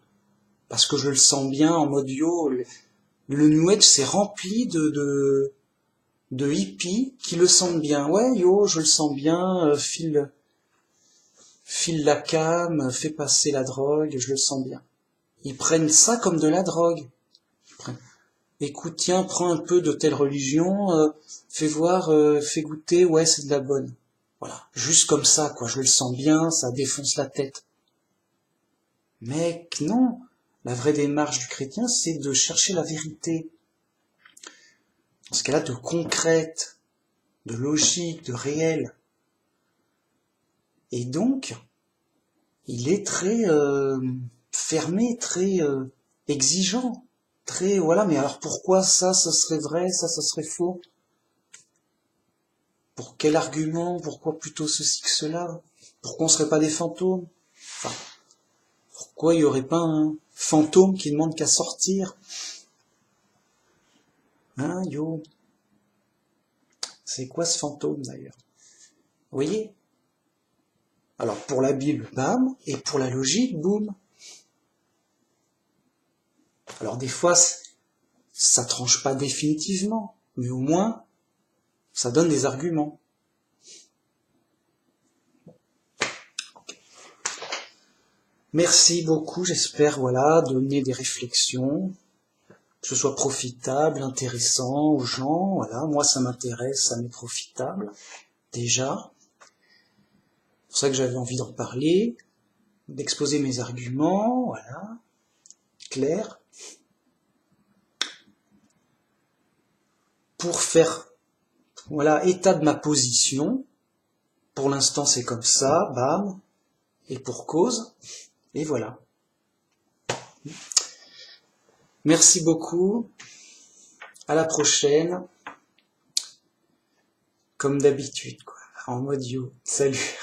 parce que je le sens bien en mode yo. Le New Age c'est rempli de hippies qui le sentent bien. Ouais, yo, je le sens bien, file la cam, fais passer la drogue, je le sens bien. Ils prennent ça comme de la drogue. Écoute, tiens, prends un peu de telle religion, fais voir, fais goûter, ouais, c'est de la bonne. Voilà, juste comme ça, quoi, je le sens bien, ça défonce la tête. Mec, non, la vraie démarche du chrétien, c'est de chercher la vérité. Dans ce cas-là, de concrète, de logique, de réel. Et donc, il est très fermé, très exigeant, très, voilà, mais alors pourquoi ça serait vrai, ça serait faux? Pour quel argument? Pourquoi plutôt ceci que cela? Pourquoi on serait pas des fantômes? Enfin, pourquoi il y aurait pas un fantôme qui demande qu'à sortir? Hein, yo? C'est quoi ce fantôme d'ailleurs? Vous voyez? Alors pour la Bible, bam, et pour la logique, boum. Alors des fois, ça tranche pas définitivement, mais au moins, ça donne des arguments. Merci beaucoup, j'espère, voilà, donner des réflexions, que ce soit profitable, intéressant aux gens, voilà, moi ça m'intéresse, ça m'est profitable, déjà. C'est pour ça que j'avais envie d'en parler. d'exposer mes arguments, voilà, clair, pour faire, voilà, état de ma position. Pour l'instant, c'est comme ça, bam, et pour cause, et voilà. Merci beaucoup, à la prochaine, comme d'habitude, quoi, en mode yo, salut.